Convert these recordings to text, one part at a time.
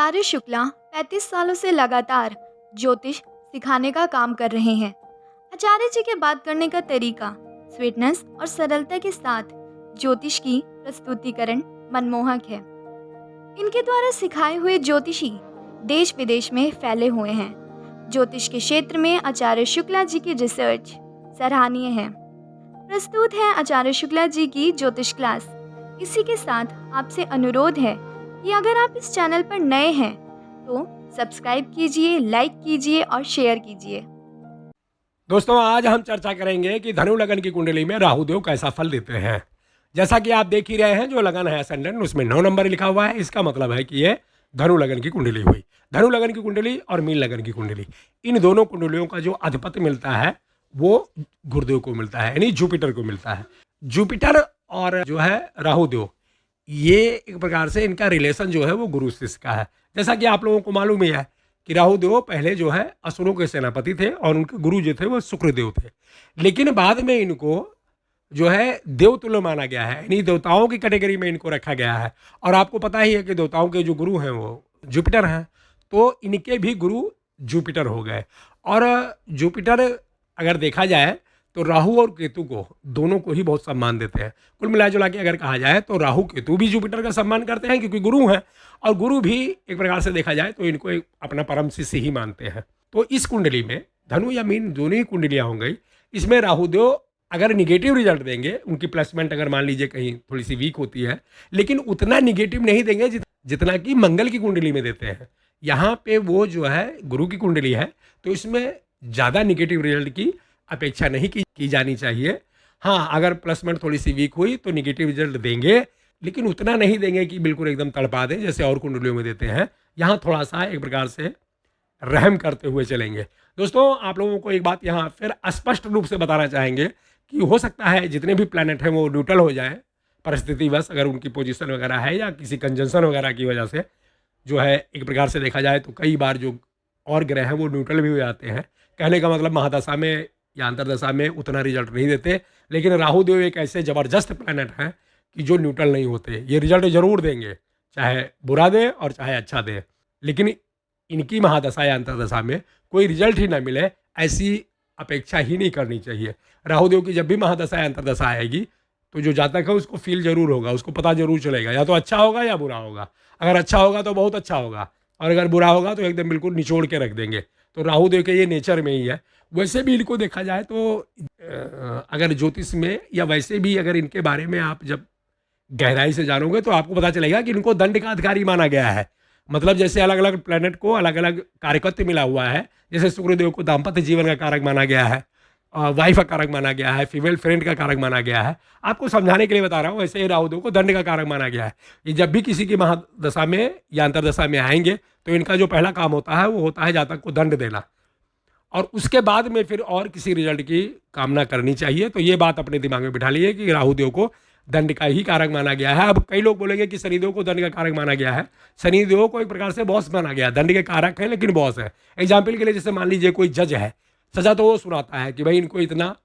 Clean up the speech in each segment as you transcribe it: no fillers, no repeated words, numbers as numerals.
आचार्य शुक्ला 35 सालों से लगातार ज्योतिष सिखाने का काम कर रहे हैं। आचार्य जी के बात करने का तरीका स्वीटनेस और सरलता के साथ ज्योतिष की प्रस्तुतिकरण मनमोहक है। इनके द्वारा सिखाए हुए ज्योतिषी देश विदेश में फैले हुए हैं। ज्योतिष के क्षेत्र में आचार्य शुक्ला जी की रिसर्च सराहनीय है। प्रस्तुत है आचार्य शुक्ला जी की ज्योतिष क्लास। इसी के साथ आपसे अनुरोध है कि अगर आप इस चैनल पर नए हैं तो सब्सक्राइब कीजिए, लाइक कीजिए और शेयर कीजिए। दोस्तों, आज हम चर्चा करेंगे कि धनु लगन की कुंडली में राहुदेव कैसा फल देते हैं। जैसा कि आप देख ही रहे हैं, जो लगन है असेंडेंट, उसमें 9 नंबर लिखा हुआ है। इसका मतलब है कि ये धनु लगन की कुंडली हुई। धनु लगन की कुंडली और मीन लगन की कुंडली, इन दोनों कुंडलियों का जो अधिपति मिलता है वो गुरुदेव को मिलता है, यानी जुपिटर को मिलता है। जुपिटर और जो है राहुदेव, ये एक प्रकार से इनका रिलेशन जो है वो गुरु शिष्य का है। जैसा कि आप लोगों को मालूम ही है कि राहुदेव पहले जो है असुरों के सेनापति थे और उनके गुरु जो थे वो शुक्रदेव थे। लेकिन बाद में इनको जो है देवतुल्य माना गया है, यानी देवताओं की कैटेगरी में इनको रखा गया है। और आपको पता ही है कि देवताओं के जो गुरु हैं वो जुपिटर हैं, तो इनके भी गुरु जुपिटर हो गए। और जुपिटर अगर देखा जाए तो राहु और केतु को, दोनों को ही बहुत सम्मान देते हैं। कुल मिला जुला के अगर कहा जाए तो राहु केतु भी जुपिटर का सम्मान करते हैं, क्योंकि गुरु हैं। और गुरु भी एक प्रकार से देखा जाए तो इनको एक अपना परम शिष्य ही मानते हैं। तो इस कुंडली में धनु या मीन दोनों ही कुंडलियाँ हो गई। इसमें राहुदेव अगर निगेटिव रिजल्ट देंगे, उनकी प्लेसमेंट अगर मान लीजिए कहीं थोड़ी सी वीक होती है, लेकिन उतना निगेटिव नहीं देंगे जितना कि मंगल की कुंडली में देते हैं। यहाँ पे वो जो है गुरु की कुंडली है, तो इसमें ज़्यादा निगेटिव रिजल्ट की अपेक्षा नहीं की जानी चाहिए। हाँ, अगर प्लेसमेंट थोड़ी सी वीक हुई तो निगेटिव रिजल्ट देंगे, लेकिन उतना नहीं देंगे कि बिल्कुल एकदम तड़पा दें जैसे और कुंडलियों में देते हैं। यहाँ थोड़ा सा एक प्रकार से रहम करते हुए चलेंगे। दोस्तों, आप लोगों को एक बात यहाँ फिर स्पष्ट रूप से बताना चाहेंगे कि हो सकता है जितने भी प्लैनेट हैं वो न्यूट्रल हो जाए परिस्थितिवश, अगर उनकी पोजीशन वगैरह है या किसी कंजंक्शन वगैरह की वजह से जो है एक प्रकार से देखा जाए तो कई बार जो और ग्रह हैं वो न्यूट्रल भी हो जाते हैं। कहने का मतलब महादशा में या अंतरदशा में उतना रिजल्ट नहीं देते। लेकिन राहुदेव एक ऐसे ज़बरदस्त प्लैनेट हैं कि जो न्यूट्रल नहीं होते, ये रिजल्ट जरूर देंगे, चाहे बुरा दे और चाहे अच्छा दे। लेकिन इनकी महादशा या अंतरदशा में कोई रिजल्ट ही ना मिले, ऐसी अपेक्षा ही नहीं करनी चाहिए। राहुदेव की जब भी महादशा या अंतरदशा आएगी तो जो जातक है उसको फील जरूर होगा, उसको पता जरूर चलेगा, या तो अच्छा होगा या बुरा होगा। अगर अच्छा होगा तो बहुत अच्छा होगा, और अगर बुरा होगा तो एकदम बिल्कुल निचोड़ के रख देंगे। तो राहुदेव के ये नेचर में ही है। वैसे भी इनको देखा जाए तो अगर ज्योतिष में या वैसे भी अगर इनके बारे में आप जब गहराई से जानोगे तो आपको पता चलेगा कि इनको दंड का अधिकारी माना गया है। मतलब जैसे अलग अलग प्लैनेट को अलग अलग कारकत्व मिला हुआ है। जैसे शुक्रदेव को दाम्पत्य जीवन का कारक माना गया है, वाइफ का कारक माना गया है, फीमेल फ्रेंड का कारक माना गया है। आपको समझाने के लिए बता रहा हूँ। वैसे ही राहुदेव को दंड का कारक माना गया है। ये जब भी किसी की महादशा में या अंतरदशा में आएंगे तो इनका जो पहला काम होता है वो होता है जातक को दंड देना, और उसके बाद में फिर और किसी रिजल्ट की कामना करनी चाहिए। तो ये बात अपने दिमाग में बिठा लीजिए कि राहुदेव को दंड का ही कारक माना गया है। अब कई लोग बोलेंगे कि शनिदेव को दंड का कारक माना गया है। शनिदेव को एक प्रकार से बॉस माना गया है, दंड के कारक है लेकिन बॉस है। एग्जाम्पल के लिए जैसे मान लीजिए कोई जज है, सजा तो वो सुनाता है कि भाई इनको इतना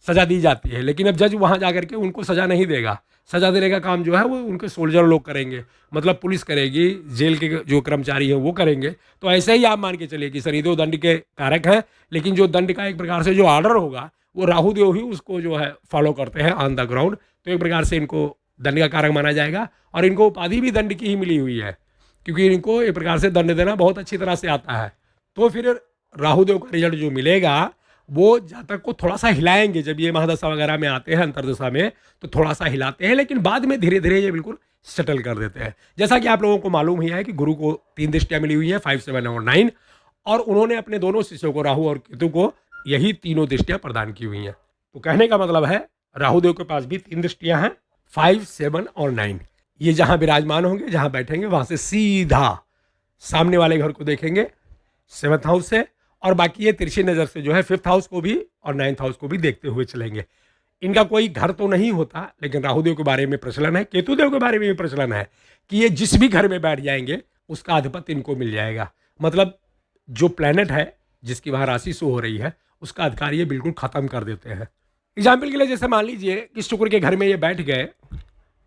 सजा दी जाती है, लेकिन अब जज वहाँ जा करके उनको सजा नहीं देगा। सजा देने का काम जो है वो उनके सोल्जर लोग करेंगे, मतलब पुलिस करेगी, जेल के जो कर्मचारी हैं वो करेंगे। तो ऐसे ही आप मान के चलिए कि शनिदेव दंड के कारक हैं, लेकिन जो दंड का एक प्रकार से जो ऑर्डर होगा वो राहुदेव ही उसको जो है फॉलो करते हैं ऑन द ग्राउंड। तो एक प्रकार से इनको दंड का कारक माना जाएगा। और इनको उपाधि भी दंड की ही मिली हुई है, क्योंकि इनको एक प्रकार से दंड देना बहुत अच्छी तरह से आता है। तो फिर राहुदेव का रिजल्ट जो मिलेगा वो जातक को थोड़ा सा हिलाएंगे। जब ये महादशा वगैरह में आते हैं, अंतरदशा में, तो थोड़ा सा हिलाते हैं, लेकिन बाद में धीरे धीरे ये बिल्कुल सेटल कर देते हैं। जैसा कि आप लोगों को मालूम ही है कि गुरु को 3 दृष्टियाँ मिली हुई हैं, 5, 7 और 9, और उन्होंने अपने दोनों शिष्यों को, राहु और केतु को, यही तीनों दृष्टियाँ प्रदान की हुई हैं। तो कहने का मतलब है राहुदेव के पास भी 3 दृष्टियाँ हैं, 5, 7 और 9। ये जहाँ विराजमान होंगे, जहाँ बैठेंगे, वहाँ से सीधा सामने वाले घर को देखेंगे 7th हाउस से, और बाकी ये तिरछी नज़र से जो है 5th हाउस को भी और 9th हाउस को भी देखते हुए चलेंगे। इनका कोई घर तो नहीं होता, लेकिन राहुदेव के बारे में प्रचलन है, केतुदेव के बारे में भी प्रचलन है कि ये जिस भी घर में बैठ जाएंगे उसका अधिपति इनको मिल जाएगा। मतलब जो प्लैनेट है जिसकी वहाँ राशि शो हो रही है उसका अधिकार ये बिल्कुल ख़त्म कर देते हैं। एग्जाम्पल के लिए जैसे मान लीजिए कि शुक्र के घर में ये बैठ गए,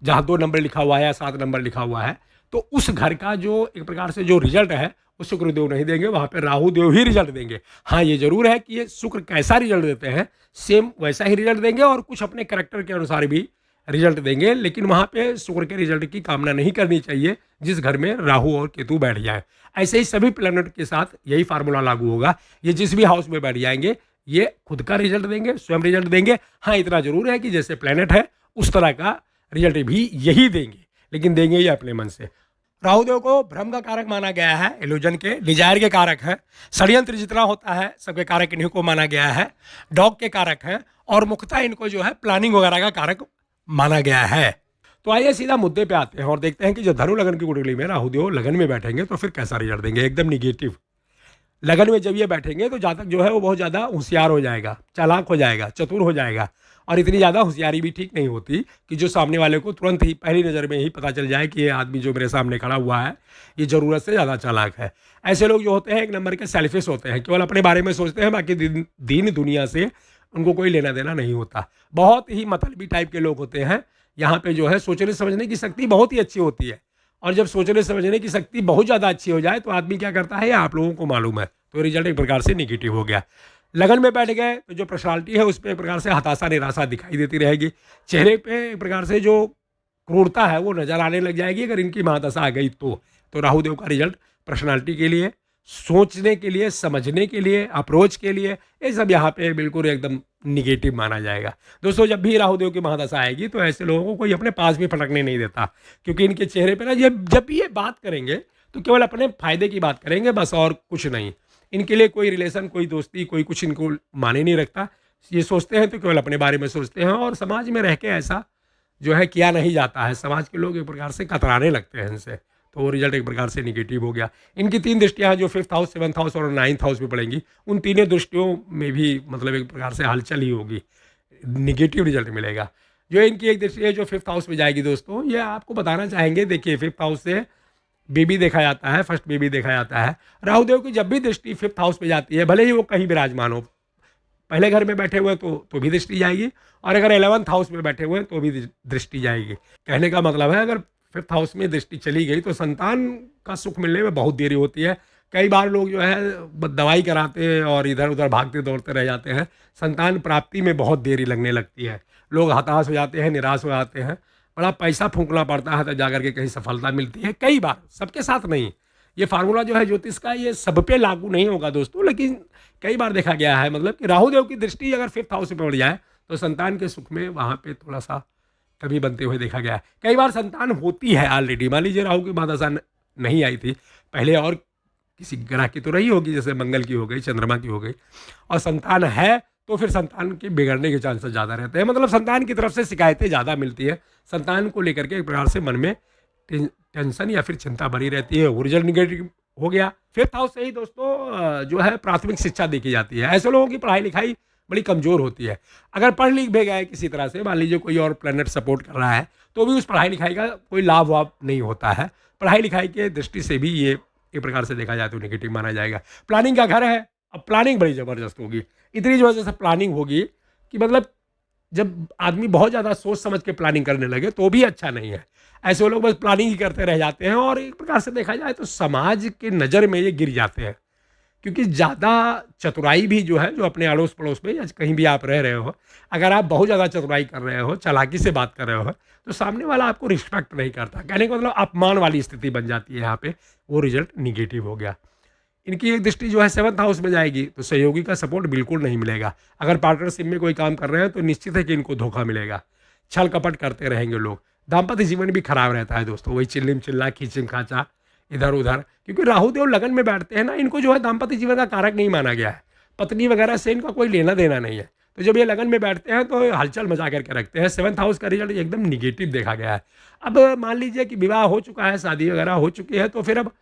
जहाँ 2 नंबर लिखा हुआ है या 7 नंबर लिखा हुआ है, तो उस घर का जो एक प्रकार से जो रिजल्ट है वो शुक्रदेव नहीं देंगे, वहाँ पे राहु देव ही रिजल्ट देंगे। हाँ, ये जरूर है कि ये शुक्र कैसा रिजल्ट देते हैं सेम वैसा ही रिजल्ट देंगे और कुछ अपने करैक्टर के अनुसार भी रिजल्ट देंगे, लेकिन वहाँ पे शुक्र के रिजल्ट की कामना नहीं करनी चाहिए जिस घर में राहु और केतु बैठ जाए। ऐसे ही सभी प्लैनेट के साथ यही फार्मूला लागू होगा। ये जिस भी हाउस में बैठ जाएंगे ये खुद का रिजल्ट देंगे, स्वयं रिजल्ट देंगे। हाँ, इतना जरूर है कि जैसे प्लैनेट है उस तरह का रिजल्ट भी यही देंगे, लेकिन देंगे ये अपने मन से। राहुदेव को भ्रम का कारक माना गया है, इल्यूजन के, डिजायर के कारक है, षड्यंत्र जितना होता है सबके कारक इन्हीं को माना गया है, डॉग के कारक हैं और मुख्यतः इनको जो है प्लानिंग वगैरह का कारक माना गया है। तो आइए सीधा मुद्दे पे आते हैं और देखते हैं कि जब धनु लगन की कुंडली में राहुदेव लगन में बैठेंगे तो फिर कैसा रिजल्ट देंगे। एकदम निगेटिव। लगन में जब ये बैठेंगे तो जातक जो है वो बहुत ज़्यादा होशियार हो जाएगा, चालाक हो जाएगा, चतुर हो जाएगा। और इतनी ज़्यादा होशियारी भी ठीक नहीं होती कि जो सामने वाले को तुरंत ही पहली नज़र में ही पता चल जाए कि ये आदमी जो मेरे सामने खड़ा हुआ है ये ज़रूरत से ज़्यादा चालाक है। ऐसे लोग जो होते हैं एक नंबर के सेल्फिश होते हैं, केवल अपने बारे में सोचते हैं, बाकी दीन दुनिया से उनको कोई लेना देना नहीं होता। बहुत ही मतलबी टाइप के लोग होते हैं। यहाँ पे जो है सोचने समझने की शक्ति बहुत ही अच्छी होती है, और जब सोचने समझने की शक्ति बहुत ज़्यादा अच्छी हो जाए तो आदमी क्या करता है ये आप लोगों को मालूम है। तो रिजल्ट एक प्रकार से निगेटिव हो गया। लगन में बैठ गए तो जो पर्सनालिटी है उस पर एक प्रकार से हताशा निराशा दिखाई देती रहेगी। चेहरे पे एक प्रकार से जो क्रूरता है वो नज़र आने लग जाएगी अगर इनकी महादशा आ गई तो राहुदेव का रिजल्ट पर्सनालिटी के लिए, सोचने के लिए, समझने के लिए, अप्रोच के लिए, ये सब यहाँ पे बिल्कुल एकदम निगेटिव माना जाएगा। दोस्तों, जब भी राहुदेव की महादशा आएगी तो ऐसे लोगों को कोई अपने पास भी फटकने नहीं देता, क्योंकि इनके चेहरे पे ना जब भी ये बात करेंगे तो केवल अपने फायदे की बात करेंगे बस, और कुछ नहीं। इनके लिए कोई रिलेशन, कोई दोस्ती, कोई कुछ इनको माने नहीं रखता। ये सोचते हैं तो केवल अपने बारे में सोचते हैं, और समाज में रह के ऐसा जो है किया नहीं जाता है। समाज के लोग एक प्रकार से कतराने लगते हैं इनसे, तो वो रिजल्ट एक प्रकार से निगेटिव हो गया। इनकी 3 दृष्टियाँ जो 5th हाउस, 7th हाउस और 9th हाउस में पड़ेंगी, उन तीनों दृष्टियों में भी मतलब एक प्रकार से हलचल ही होगी, निगेटिव रिजल्ट मिलेगा। जो इनकी एक दृष्टि है जो 5th हाउस में जाएगी दोस्तों, ये आपको बताना चाहेंगे। देखिए, 5th हाउस से बेबी देखा जाता है, फर्स्ट बेबी देखा जाता है। राहुदेव की जब भी दृष्टि 5th हाउस में जाती है, भले ही वो कहीं विराजमान हो, पहले घर में बैठे हुए तो भी दृष्टि जाएगी, और अगर 11th हाउस में बैठे हुए तो भी दृष्टि जाएगी। कहने का मतलब है अगर 5th हाउस में दृष्टि चली गई तो संतान का सुख मिलने में बहुत देरी होती है। कई बार लोग जो है दवाई कराते हैं और इधर उधर भागते दौड़ते रह जाते हैं, संतान प्राप्ति में बहुत देरी लगने लगती है। लोग हताश हो जाते हैं, निराश हो जाते हैं, बड़ा पैसा फूंकना पड़ता है तब जाकर के कहीं सफलता मिलती है। कई बार, सबके साथ नहीं। ये फार्मूला जो है ज्योतिष का ये सब पे लागू नहीं होगा दोस्तों, लेकिन कई बार देखा गया है मतलब कि राहुदेव की दृष्टि अगर 5th हाउस में पड़ जाए तो संतान के सुख में वहाँ पे थोड़ा सा कभी बनते हुए देखा गया है। कई बार संतान होती है ऑलरेडी, मान लीजिए राहु की महादशा नहीं आई थी पहले, और किसी ग्रह की तो रही होगी, जैसे मंगल की हो गई, चंद्रमा की हो गई, और संतान है तो फिर संतान के बिगड़ने के चांसेस ज़्यादा रहते हैं। मतलब संतान की तरफ से शिकायतें ज़्यादा मिलती है, संतान को लेकर के एक प्रकार से मन में टेंशन या फिर चिंता बनी रहती है। वो रिजल्ट निगेटिव हो गया। 5th हाउस से ही दोस्तों जो है प्राथमिक शिक्षा देखी जाती है। ऐसे लोगों की पढ़ाई लिखाई बड़ी कमज़ोर होती है। अगर पढ़ लिख भी गए किसी तरह से, मान लीजिए कोई और प्लैनेट सपोर्ट कर रहा है, तो भी उस पढ़ाई लिखाई का कोई लाभ वाभ नहीं होता है। पढ़ाई लिखाई के दृष्टि से भी ये एक प्रकार से देखा जाए तो नेगेटिव माना जाएगा। प्लानिंग का घर है, अब प्लानिंग बड़ी ज़बरदस्त होगी। इतनी वजह से प्लानिंग होगी कि मतलब जब आदमी बहुत ज़्यादा सोच समझ के प्लानिंग करने लगे तो भी अच्छा नहीं है। ऐसे लोग बस प्लानिंग ही करते रह जाते हैं, और एक प्रकार से देखा जाए तो समाज के नज़र में ये गिर जाते हैं, क्योंकि ज़्यादा चतुराई भी जो है, जो अपने अड़ोस पड़ोस में या कहीं भी आप रह रहे हो, अगर आप बहुत ज़्यादा चतुराई कर रहे हो, चालाकी से बात कर रहे हो, तो सामने वाला आपको रिस्पेक्ट नहीं करता। कहने का मतलब अपमान वाली स्थिति बन जाती है। यहाँ पे वो रिजल्ट निगेटिव हो गया। इनकी एक दृष्टि जो है 7th हाउस में जाएगी तो सहयोगी का सपोर्ट बिल्कुल नहीं मिलेगा। अगर पार्टनरशिप में कोई काम कर रहे हैं तो निश्चित है कि इनको धोखा मिलेगा। छल कपट करते रहेंगे लोग। दाम्पत्य जीवन भी खराब रहता है दोस्तों, वही चिल्लिम चिल्ला, खींचिम खाचा, इधर उधर, क्योंकि राहुदेव लगन में बैठते हैं ना, इनको जो है दाम्पत्य जीवन का कारक नहीं माना गया है। पत्नी वगैरह से इनका कोई लेना देना नहीं है, तो जब ये लगन में बैठते हैं तो हलचल मचा करके रखते हैं। 7th हाउस का रिजल्ट एकदम निगेटिव देखा गया है। अब मान लीजिए कि विवाह हो चुका है, शादी वगैरह हो चुकी है, तो फिर अब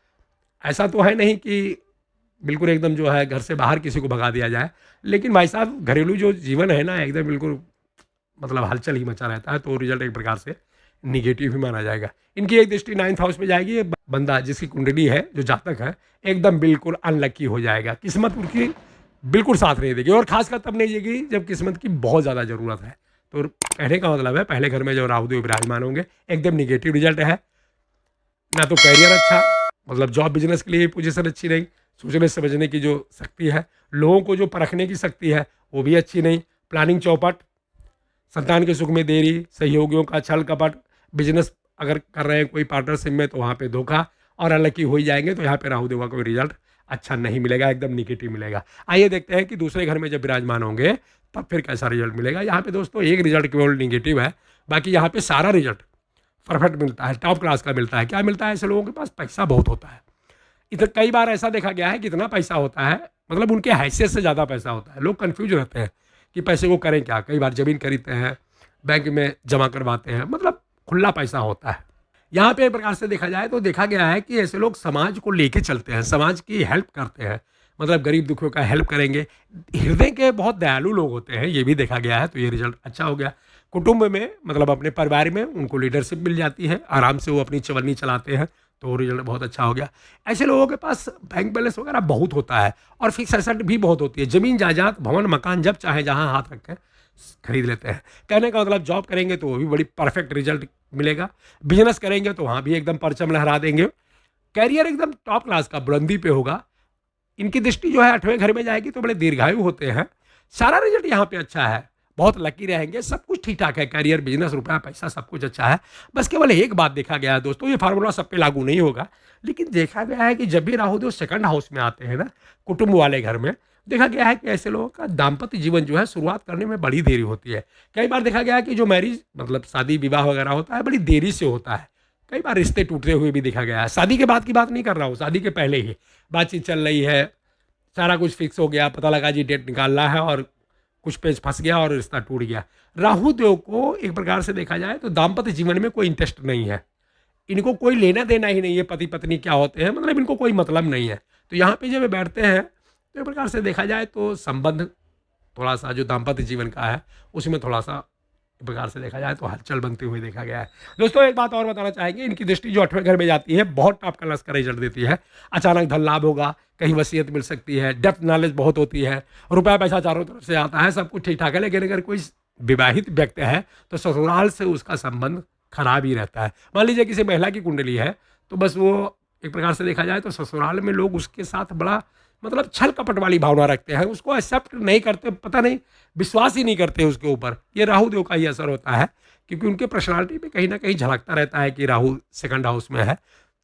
ऐसा तो है नहीं कि बिल्कुल एकदम जो है घर से बाहर किसी को भगा दिया जाए, लेकिन भाई साहब घरेलू जो जीवन है ना, एकदम बिल्कुल मतलब हलचल ही मचा रहता है, तो रिजल्ट एक प्रकार से निगेटिव ही माना जाएगा। इनकी एक दृष्टि 9th हाउस में जाएगी। बंदा जिसकी कुंडली है, जो जातक है, एकदम बिल्कुल अनलकी हो जाएगा। किस्मत उनकी बिल्कुल साथ नहीं देगी, और खासकर तब नहीं देगी जब किस्मत की बहुत ज़्यादा ज़रूरत है। तो कहने का मतलब है पहले घर में जो राहुदेव विराजमान होंगे एकदम निगेटिव रिजल्ट है। ना तो करियर अच्छा, मतलब जॉब बिजनेस के लिए पोजीशन अच्छी नहीं, सोचने समझने की जो शक्ति है, लोगों को जो परखने की शक्ति है वो भी अच्छी नहीं, प्लानिंग चौपट, संतान के सुख में देरी, सहयोगियों का छल कपट, बिजनेस अगर कर रहे हैं कोई पार्टनरशिप में तो वहाँ पे धोखा, और अलग ही हो ही जाएंगे तो यहाँ पे राहु देव का कोई रिजल्ट अच्छा नहीं मिलेगा, एकदम निगेटिव मिलेगा। आइए देखते हैं कि दूसरे घर में जब विराजमान होंगे तब फिर कैसा रिजल्ट मिलेगा। यहाँ पे दोस्तों एक रिजल्ट केवल निगेटिव है, बाकी यहाँ पे सारा रिजल्ट परफेक्ट मिलता है, टॉप क्लास का मिलता है। क्या मिलता है? ऐसे लोगों के पास पैसा बहुत होता है। इधर कई बार ऐसा देखा गया है कि इतना पैसा होता है, मतलब उनके हैसियत से ज़्यादा पैसा होता है। लोग कंफ्यूज रहते हैं कि पैसे को करें क्या। कई बार ज़मीन खरीदते हैं, बैंक में जमा करवाते हैं, मतलब खुला पैसा होता है। यहाँ पे एक प्रकार से देखा जाए तो देखा गया है कि ऐसे लोग समाज को लेके चलते हैं, समाज की हेल्प करते हैं, मतलब गरीब दुखियों का हेल्प करेंगे। हृदय के बहुत दयालु लोग होते हैं, ये भी देखा गया है, तो ये रिजल्ट अच्छा हो गया। कुटुंब में, मतलब अपने परिवार में उनको लीडरशिप मिल जाती है, आराम से वो अपनी चवन्नी चलाते हैं, तो रिजल्ट बहुत अच्छा हो गया। ऐसे लोगों के पास बैंक बैलेंस वगैरह बहुत होता है और फिक्स एसेट भी बहुत होती है। ज़मीन जायदाद भवन मकान जब चाहे जहाँ हाथ रखें खरीद लेते हैं। कहने का मतलब जॉब करेंगे तो वो भी बड़ी परफेक्ट रिजल्ट मिलेगा, बिजनेस करेंगे तो वहाँ भी एकदम परचम लहरा देंगे, कैरियर एकदम टॉप क्लास का बुलंदी पे होगा। इनकी दृष्टि जो है 8वें घर में जाएगी तो बड़े दीर्घायु होते हैं। सारा रिजल्ट यहाँ पे अच्छा है, बहुत लकी रहेंगे, सब कुछ ठीक ठाक है, कैरियर बिजनेस रुपया पैसा सब कुछ अच्छा है। बस केवल एक बात देखा गया है दोस्तों, ये फार्मूला सब पे लागू नहीं होगा, लेकिन देखा गया है कि जब भी राहु देव सेकंड हाउस में आते हैं ना, कुटुंब वाले घर में, देखा गया है कि ऐसे लोगों का दाम्पत्य जीवन जो है शुरुआत करने में बड़ी देरी होती है। कई बार देखा गया है कि जो मैरिज मतलब शादी विवाह वगैरह होता है बड़ी देरी से होता है। कई बार रिश्ते टूटते हुए भी देखा गया है। शादी के बाद की बात नहीं कर रहा हूँ, शादी के पहले ही बातचीत चल रही है, सारा कुछ फिक्स हो गया, पता लगा जी डेट निकालना है और कुछ पेज फंस गया और रिश्ता टूट गया। राहु देव को एक प्रकार से देखा जाए तो दाम्पत्य जीवन में कोई इंटरेस्ट नहीं है, इनको कोई लेना देना ही नहीं है, पति पत्नी क्या होते हैं, मतलब इनको कोई मतलब नहीं है। तो यहाँ पे जब वे बैठते हैं तो एक प्रकार से देखा जाए तो संबंध थोड़ा सा जो दाम्पत्य जीवन का है उसमें थोड़ा सा एक प्रकार से देखा जाए तो हलचल बनते हुए देखा गया है। दोस्तों एक बात और बताना चाहेंगे, इनकी दृष्टि जो 8वें घर में जाती है बहुत टॉप क्लास का रिजल्ट देती है। अचानक धन लाभ होगा, कहीं वसीयत मिल सकती है, डेप्थ नॉलेज बहुत होती है, रुपया पैसा चारों तरफ से आता है, सब कुछ ठीक ठाक है। लेकिन अगर कोई विवाहित व्यक्ति है तो ससुराल से उसका संबंध खराब ही रहता है। मान लीजिए किसी महिला की कुंडली है तो बस वो एक प्रकार से देखा जाए तो ससुराल में लोग उसके साथ बड़ा मतलब छल कपट वाली भावना रखते हैं, उसको एक्सेप्ट नहीं करते, पता नहीं विश्वास ही नहीं करते उसके ऊपर। ये राहु देव का ही असर होता है, क्योंकि उनके पर्सनालिटी में कहीं ना कहीं झलकता रहता है कि राहु सेकंड हाउस में है,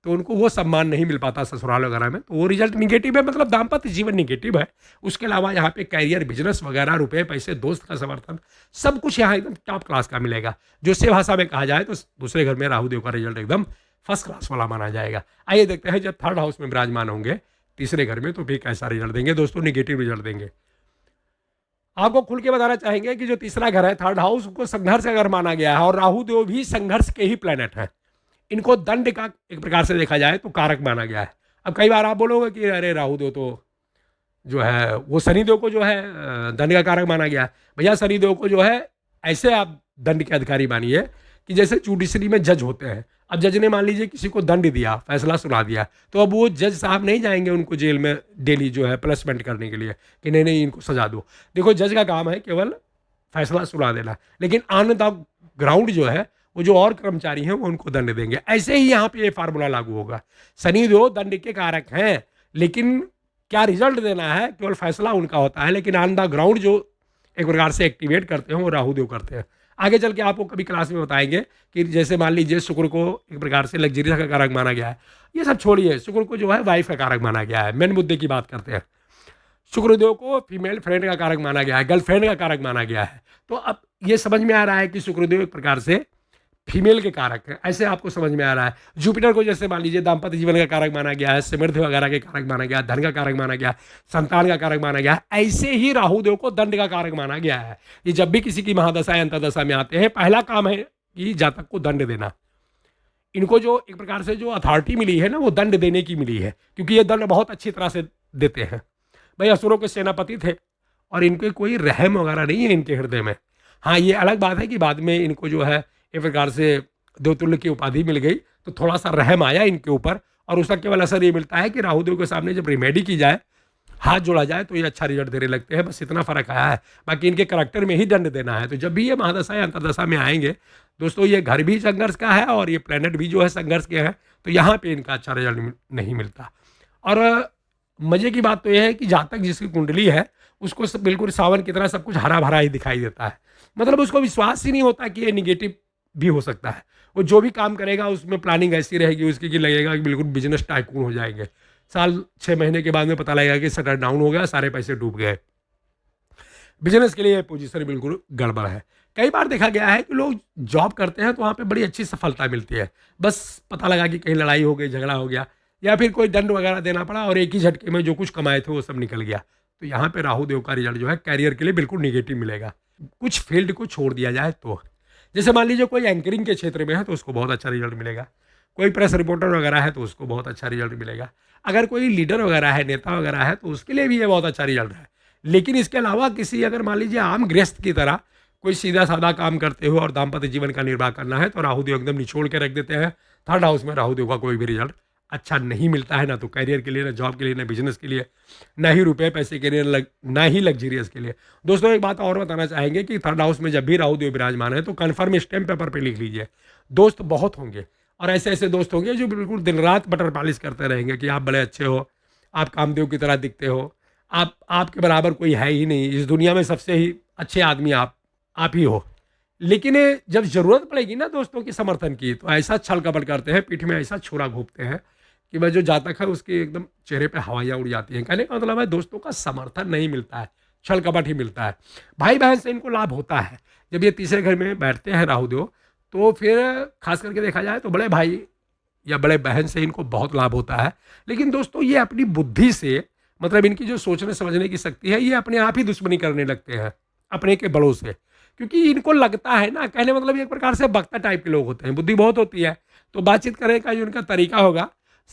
तो उनको वो सम्मान नहीं मिल पाता ससुराल वगैरह में, तो वो रिजल्ट निगेटिव है, मतलब दाम्पत्य जीवन निगेटिव है। उसके अलावा यहाँ पे कैरियर बिजनेस वगैरह, रुपए पैसे, दोस्त का समर्थन, सब कुछ यहाँ एकदम टॉप क्लास का मिलेगा। जो से भाषा में कहा जाए तो दूसरे घर में राहु देव का रिजल्ट एकदम फर्स्ट क्लास वाला माना जाएगा। आइए देखते हैं जब थर्ड हाउस में विराजमान होंगे तीसरे घर में तो फिर कैसा रिजल्ट देंगे। दोस्तों निगेटिव रिजल्ट देंगे। आपको खुल के बताना चाहेंगे कि जो तीसरा घर है थर्ड हाउस को संघर्ष का घर माना गया है और राहु देव भी संघर्ष के ही प्लेनेट है। इनको दंड का एक प्रकार से देखा जाए तो कारक माना गया है। अब कई बार आप बोलोगे कि अरे राहु देव तो जो है वो शनि देव को जो है दंड का कारक माना गया है। भैया शनि देव को जो है ऐसे आप दंड के अधिकारी मानिए कि जैसे जुडिशरी में जज होते हैं। अब जज ने मान लीजिए किसी को दंड दिया, फैसला सुना दिया, तो अब वो जज साहब नहीं जाएंगे उनको जेल में डेली जो है प्लेसमेंट करने के लिए कि नहीं नहीं इनको सजा दो। देखो जज का काम है केवल फैसला सुना देना, लेकिन ऑन द ग्राउंड जो है वो जो और कर्मचारी हैं वो उनको दंड देंगे। ऐसे ही यहाँ पे ये फार्मूला लागू होगा। शनि देव दंड के कारक हैं, लेकिन क्या रिजल्ट देना है केवल फैसला उनका होता है, लेकिन ऑन द ग्राउंड जो एक प्रकार से एक्टिवेट करते हैं वो राहु देव करते हैं। आगे चल के आपको कभी क्लास में बताएंगे कि जैसे मान लीजिए शुक्र को एक प्रकार से लग्जरी का कारक माना गया है। ये सब छोड़िए, शुक्र को जो है वाइफ का कारक माना गया है। मेन मुद्दे की बात करते हैं। शुक्रदेव को फीमेल फ्रेंड का कारक माना गया है, गर्लफ्रेंड का कारक माना गया है। तो अब ये समझ में आ रहा है कि शुक्रदेव एक प्रकार से फीमेल के कारक है, ऐसे आपको समझ में आ रहा है। जुपिटर को जैसे मान लीजिए दाम्पत्य जीवन का कारक माना गया है, समृद्धि वगैरह के कारक माना गया, धन का कारक माना गया, संतान का कारक माना गया, ऐसे ही राहु देव को दंड का कारक माना गया है। ये जब भी किसी की महादशा या अंतरदशा में आते हैं पहला काम है कि जातक को दंड देना। इनको जो एक प्रकार से जो अथॉरिटी मिली है ना वो दंड देने की मिली है, क्योंकि ये दंड बहुत अच्छी तरह से देते हैं। भाई असुरों के सेनापति थे और इनके कोई रहम वगैरह नहीं है इनके हृदय में। हाँ ये अलग बात है कि बाद में इनको जो है एक प्रकार से देवतुल्य की उपाधि मिल गई तो थोड़ा सा रहम आया इनके ऊपर, और उसका केवल असर ये मिलता है कि राहु देव के सामने जब रिमेडी की जाए, हाथ जोड़ा जाए तो ये अच्छा रिजल्ट देने लगते हैं। बस इतना फर्क आया है, बाकी इनके करैक्टर में ही दंड देना है। तो जब भी ये महादशा या अंतरदशा में आएंगे दोस्तों ये घर भी संघर्ष का है और ये प्लेनेट भी जो है संघर्ष के हैं, तो यहाँ पे इनका अच्छा रिजल्ट नहीं मिलता। और मज़े की बात तो यह है कि जहाँ तक जिसकी कुंडली है उसको बिल्कुल सावन की तरह सब कुछ हरा भरा ही दिखाई देता है। मतलब उसको विश्वास ही नहीं होता कि ये निगेटिव भी हो सकता है। वो जो भी काम करेगा उसमें प्लानिंग ऐसी रहेगी उसकी कि लगेगा कि बिल्कुल बिजनेस टाइकून हो जाएंगे। साल 6 महीने के बाद में पता लगेगा कि शटर डाउन हो गया, सारे पैसे डूब गए। बिजनेस के लिए ये पोजीशन बिल्कुल गड़बड़ है। कई बार देखा गया है कि लोग जॉब करते हैं तो वहाँ पे बड़ी अच्छी सफलता मिलती है। बस पता लगा कि कहीं लड़ाई हो गई, झगड़ा हो गया या फिर कोई दंड वगैरह देना पड़ा और एक ही झटके में जो कुछ कमाए थे वो सब निकल गया। तो यहाँ पे राहु देव का रिजल्ट जो है कैरियर के लिए बिल्कुल निगेटिव मिलेगा। कुछ फील्ड को छोड़ दिया जाए तो, जैसे मान लीजिए कोई एंकरिंग के क्षेत्र में है तो उसको बहुत अच्छा रिजल्ट मिलेगा। कोई प्रेस रिपोर्टर वगैरह है तो उसको बहुत अच्छा रिजल्ट मिलेगा। अगर कोई लीडर वगैरह है, नेता वगैरह है, तो उसके लिए भी ये बहुत अच्छा रिजल्ट है। लेकिन इसके अलावा किसी अगर मान लीजिए आम गृहस्थ की तरह कोई सीधा साधा काम करते हो और दाम्पत्य जीवन का निर्वाह करना है तो राहु देव एकदम निचोड़ के रख देते हैं। थर्ड हाउस में राहु देव का कोई भी रिजल्ट अच्छा नहीं मिलता है, ना तो कैरियर के लिए, ना जॉब के लिए, ना बिजनेस के लिए, ना ही रुपए पैसे के लिए, ना ही लग्जरियस के लिए। दोस्तों एक बात और बताना चाहेंगे कि थर्ड हाउस में जब भी राहु देव विराजमान है तो कन्फर्म स्टैम्प पेपर पे लिख लीजिए। दोस्त बहुत होंगे और ऐसे ऐसे दोस्त होंगे जो बिल्कुल दिन रात बटर पॉलिश करते रहेंगे कि आप बड़े अच्छे हो, आप कामदेव की तरह दिखते हो, आपके बराबर कोई है ही नहीं, इस दुनिया में सबसे ही अच्छे आदमी आप ही हो। लेकिन जब ज़रूरत पड़ेगी ना दोस्तों की समर्थन की तो ऐसा छल कपट करते हैं, पीठ में ऐसा छुरा घोंपते हैं कि वह जो जातक है उसके एकदम चेहरे पे हवाइयाँ उड़ जाती हैं। कहने का मतलब है दोस्तों का समर्थन नहीं मिलता है, छल कपट ही मिलता है। भाई बहन से इनको लाभ होता है। जब ये तीसरे घर में बैठते हैं राहुदेव तो फिर खास करके देखा जाए तो बड़े भाई या बड़े बहन से इनको बहुत लाभ होता है। लेकिन दोस्तों ये अपनी बुद्धि से, मतलब इनकी जो सोचने समझने की शक्ति है, ये अपने आप ही दुश्मनी करने लगते हैं अपने के बड़ों से। क्योंकि इनको लगता है ना, कहने मतलब एक प्रकार से वक्ता टाइप के लोग होते हैं, बुद्धि बहुत होती है। तो बातचीत करने का जो इनका तरीका होगा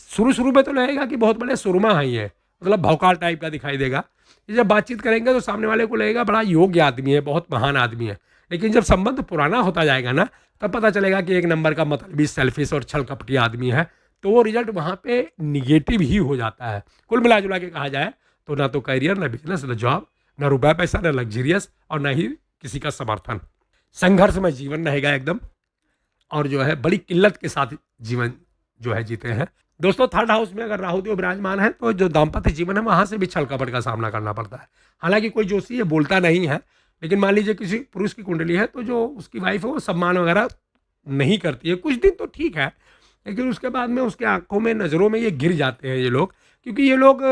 शुरू शुरू में तो लगेगा कि बहुत बड़े सुरमा हैं ये, मतलब भौकाल टाइप का दिखाई देगा। ये जब बातचीत करेंगे तो सामने वाले को लगेगा बड़ा योग्य आदमी है, बहुत महान आदमी है। लेकिन जब संबंध पुराना होता जाएगा ना तब पता चलेगा कि एक नंबर का मतलबी, सेल्फिश और छल कपटी आदमी है। तो वो रिजल्ट वहाँ पे निगेटिव ही हो जाता है। कुल मिला जुला के कहा जाए तो ना तो करियर, ना बिजनेस, ना जॉब, ना रुपया पैसा, ना लग्जरियस और ना ही किसी का समर्थन। संघर्ष में जीवन रहेगा एकदम, और जो है बड़ी किल्लत के साथ जीवन जो है जीते हैं। दोस्तों थर्ड हाउस में अगर राहु देव विराजमान है तो जो दाम्पत्य जीवन है वहाँ से भी छल कपट का सामना करना पड़ता है। हालांकि कोई जोशी ये बोलता नहीं है, लेकिन मान लीजिए किसी पुरुष की कुंडली है तो जो उसकी वाइफ है वो सम्मान वगैरह नहीं करती है कुछ दिन तो ठीक है, लेकिन उसके बाद में उसके आंखों में, नज़रों में ये गिर जाते हैं ये लोग। क्योंकि ये लोग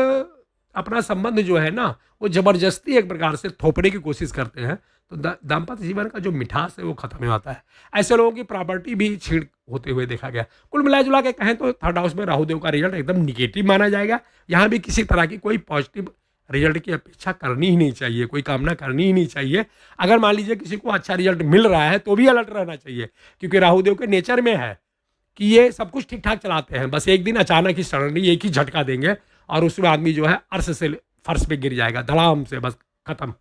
अपना संबंध जो है ना वो ज़बरदस्ती एक प्रकार से थोपने की कोशिश करते हैं। तो दाम्पत्य जीवन का जो मिठास है वो खत्म हो जाता है। ऐसे लोगों की प्रॉपर्टी भी छीड़ होते हुए देखा गया। कुल मिला जुला के कहें तो थर्ड हाउस में राहु देव का रिजल्ट एकदम निगेटिव माना जाएगा। यहाँ भी किसी तरह की कोई पॉजिटिव रिजल्ट की अपेक्षा करनी ही नहीं चाहिए, कोई कामना करनी ही नहीं चाहिए। अगर मान लीजिए किसी को अच्छा रिजल्ट मिल रहा है तो भी अलर्ट रहना चाहिए, क्योंकि राहु देव के नेचर में है कि ये सब कुछ ठीक ठाक चलाते हैं, बस एक दिन अचानक ही सडनली एक ही झटका देंगे और उसमें आदमी जो है अर्श से फर्श पे गिर जाएगा धड़ाम से, बस खत्म।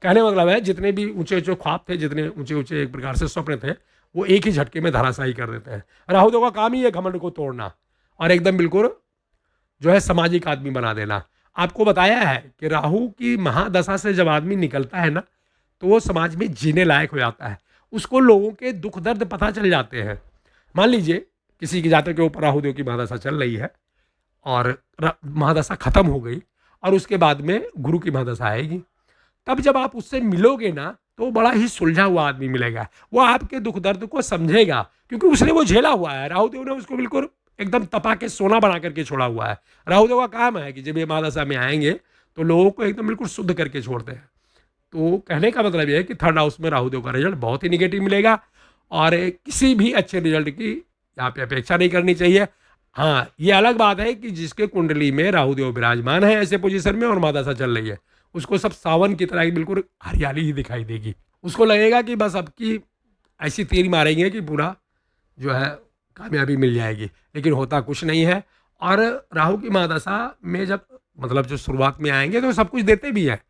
कहने मतलब है जितने भी ऊंचे ऊंचे ख्वाब थे, जितने ऊंचे ऊंचे एक प्रकार से स्वप्न थे, वो एक ही झटके में धराशायी कर देते हैं। राहु देव का काम ही है घमंड को तोड़ना और एकदम बिल्कुल जो है सामाजिक आदमी बना देना। आपको बताया है कि राहु की महादशा से जब आदमी निकलता है ना तो वो समाज में जीने लायक हो जाता है, उसको लोगों के दुख दर्द पता चल जाते हैं। मान लीजिए किसी की जातक के ऊपर राहु देव की महादशा चल रही है और महादशा खत्म हो गई और उसके बाद में गुरु की महादशा आएगी, तब जब आप उससे मिलोगे ना तो बड़ा ही सुलझा हुआ आदमी मिलेगा। वो आपके दुख दर्द को समझेगा क्योंकि उसने वो झेला हुआ है। राहु देव ने उसको बिल्कुल एकदम तपा के सोना बना करके छोड़ा हुआ है। राहु देव का काम है कि जब ये महादशा में आएंगे तो लोगों को एकदम बिल्कुल शुद्ध करके छोड़ते हैं। तो कहने का मतलब ये है कि थर्ड हाउस में राहु देव का रिजल्ट बहुत ही निगेटिव मिलेगा और किसी भी अच्छे रिजल्ट की यहाँ पे अपेक्षा नहीं करनी चाहिए। हाँ, ये अलग बात है कि जिसके कुंडली में राहु देव विराजमान है ऐसे पोजीशन में और महादशा चल रही है, उसको सब सावन की तरह बिल्कुल हरियाली ही दिखाई देगी। उसको लगेगा कि बस अब की ऐसी तीर मारेंगे कि पूरा जो है कामयाबी मिल जाएगी, लेकिन होता कुछ नहीं है। और राहु की महादशा में जब मतलब जो शुरुआत में आएंगे तो सब कुछ देते भी हैं,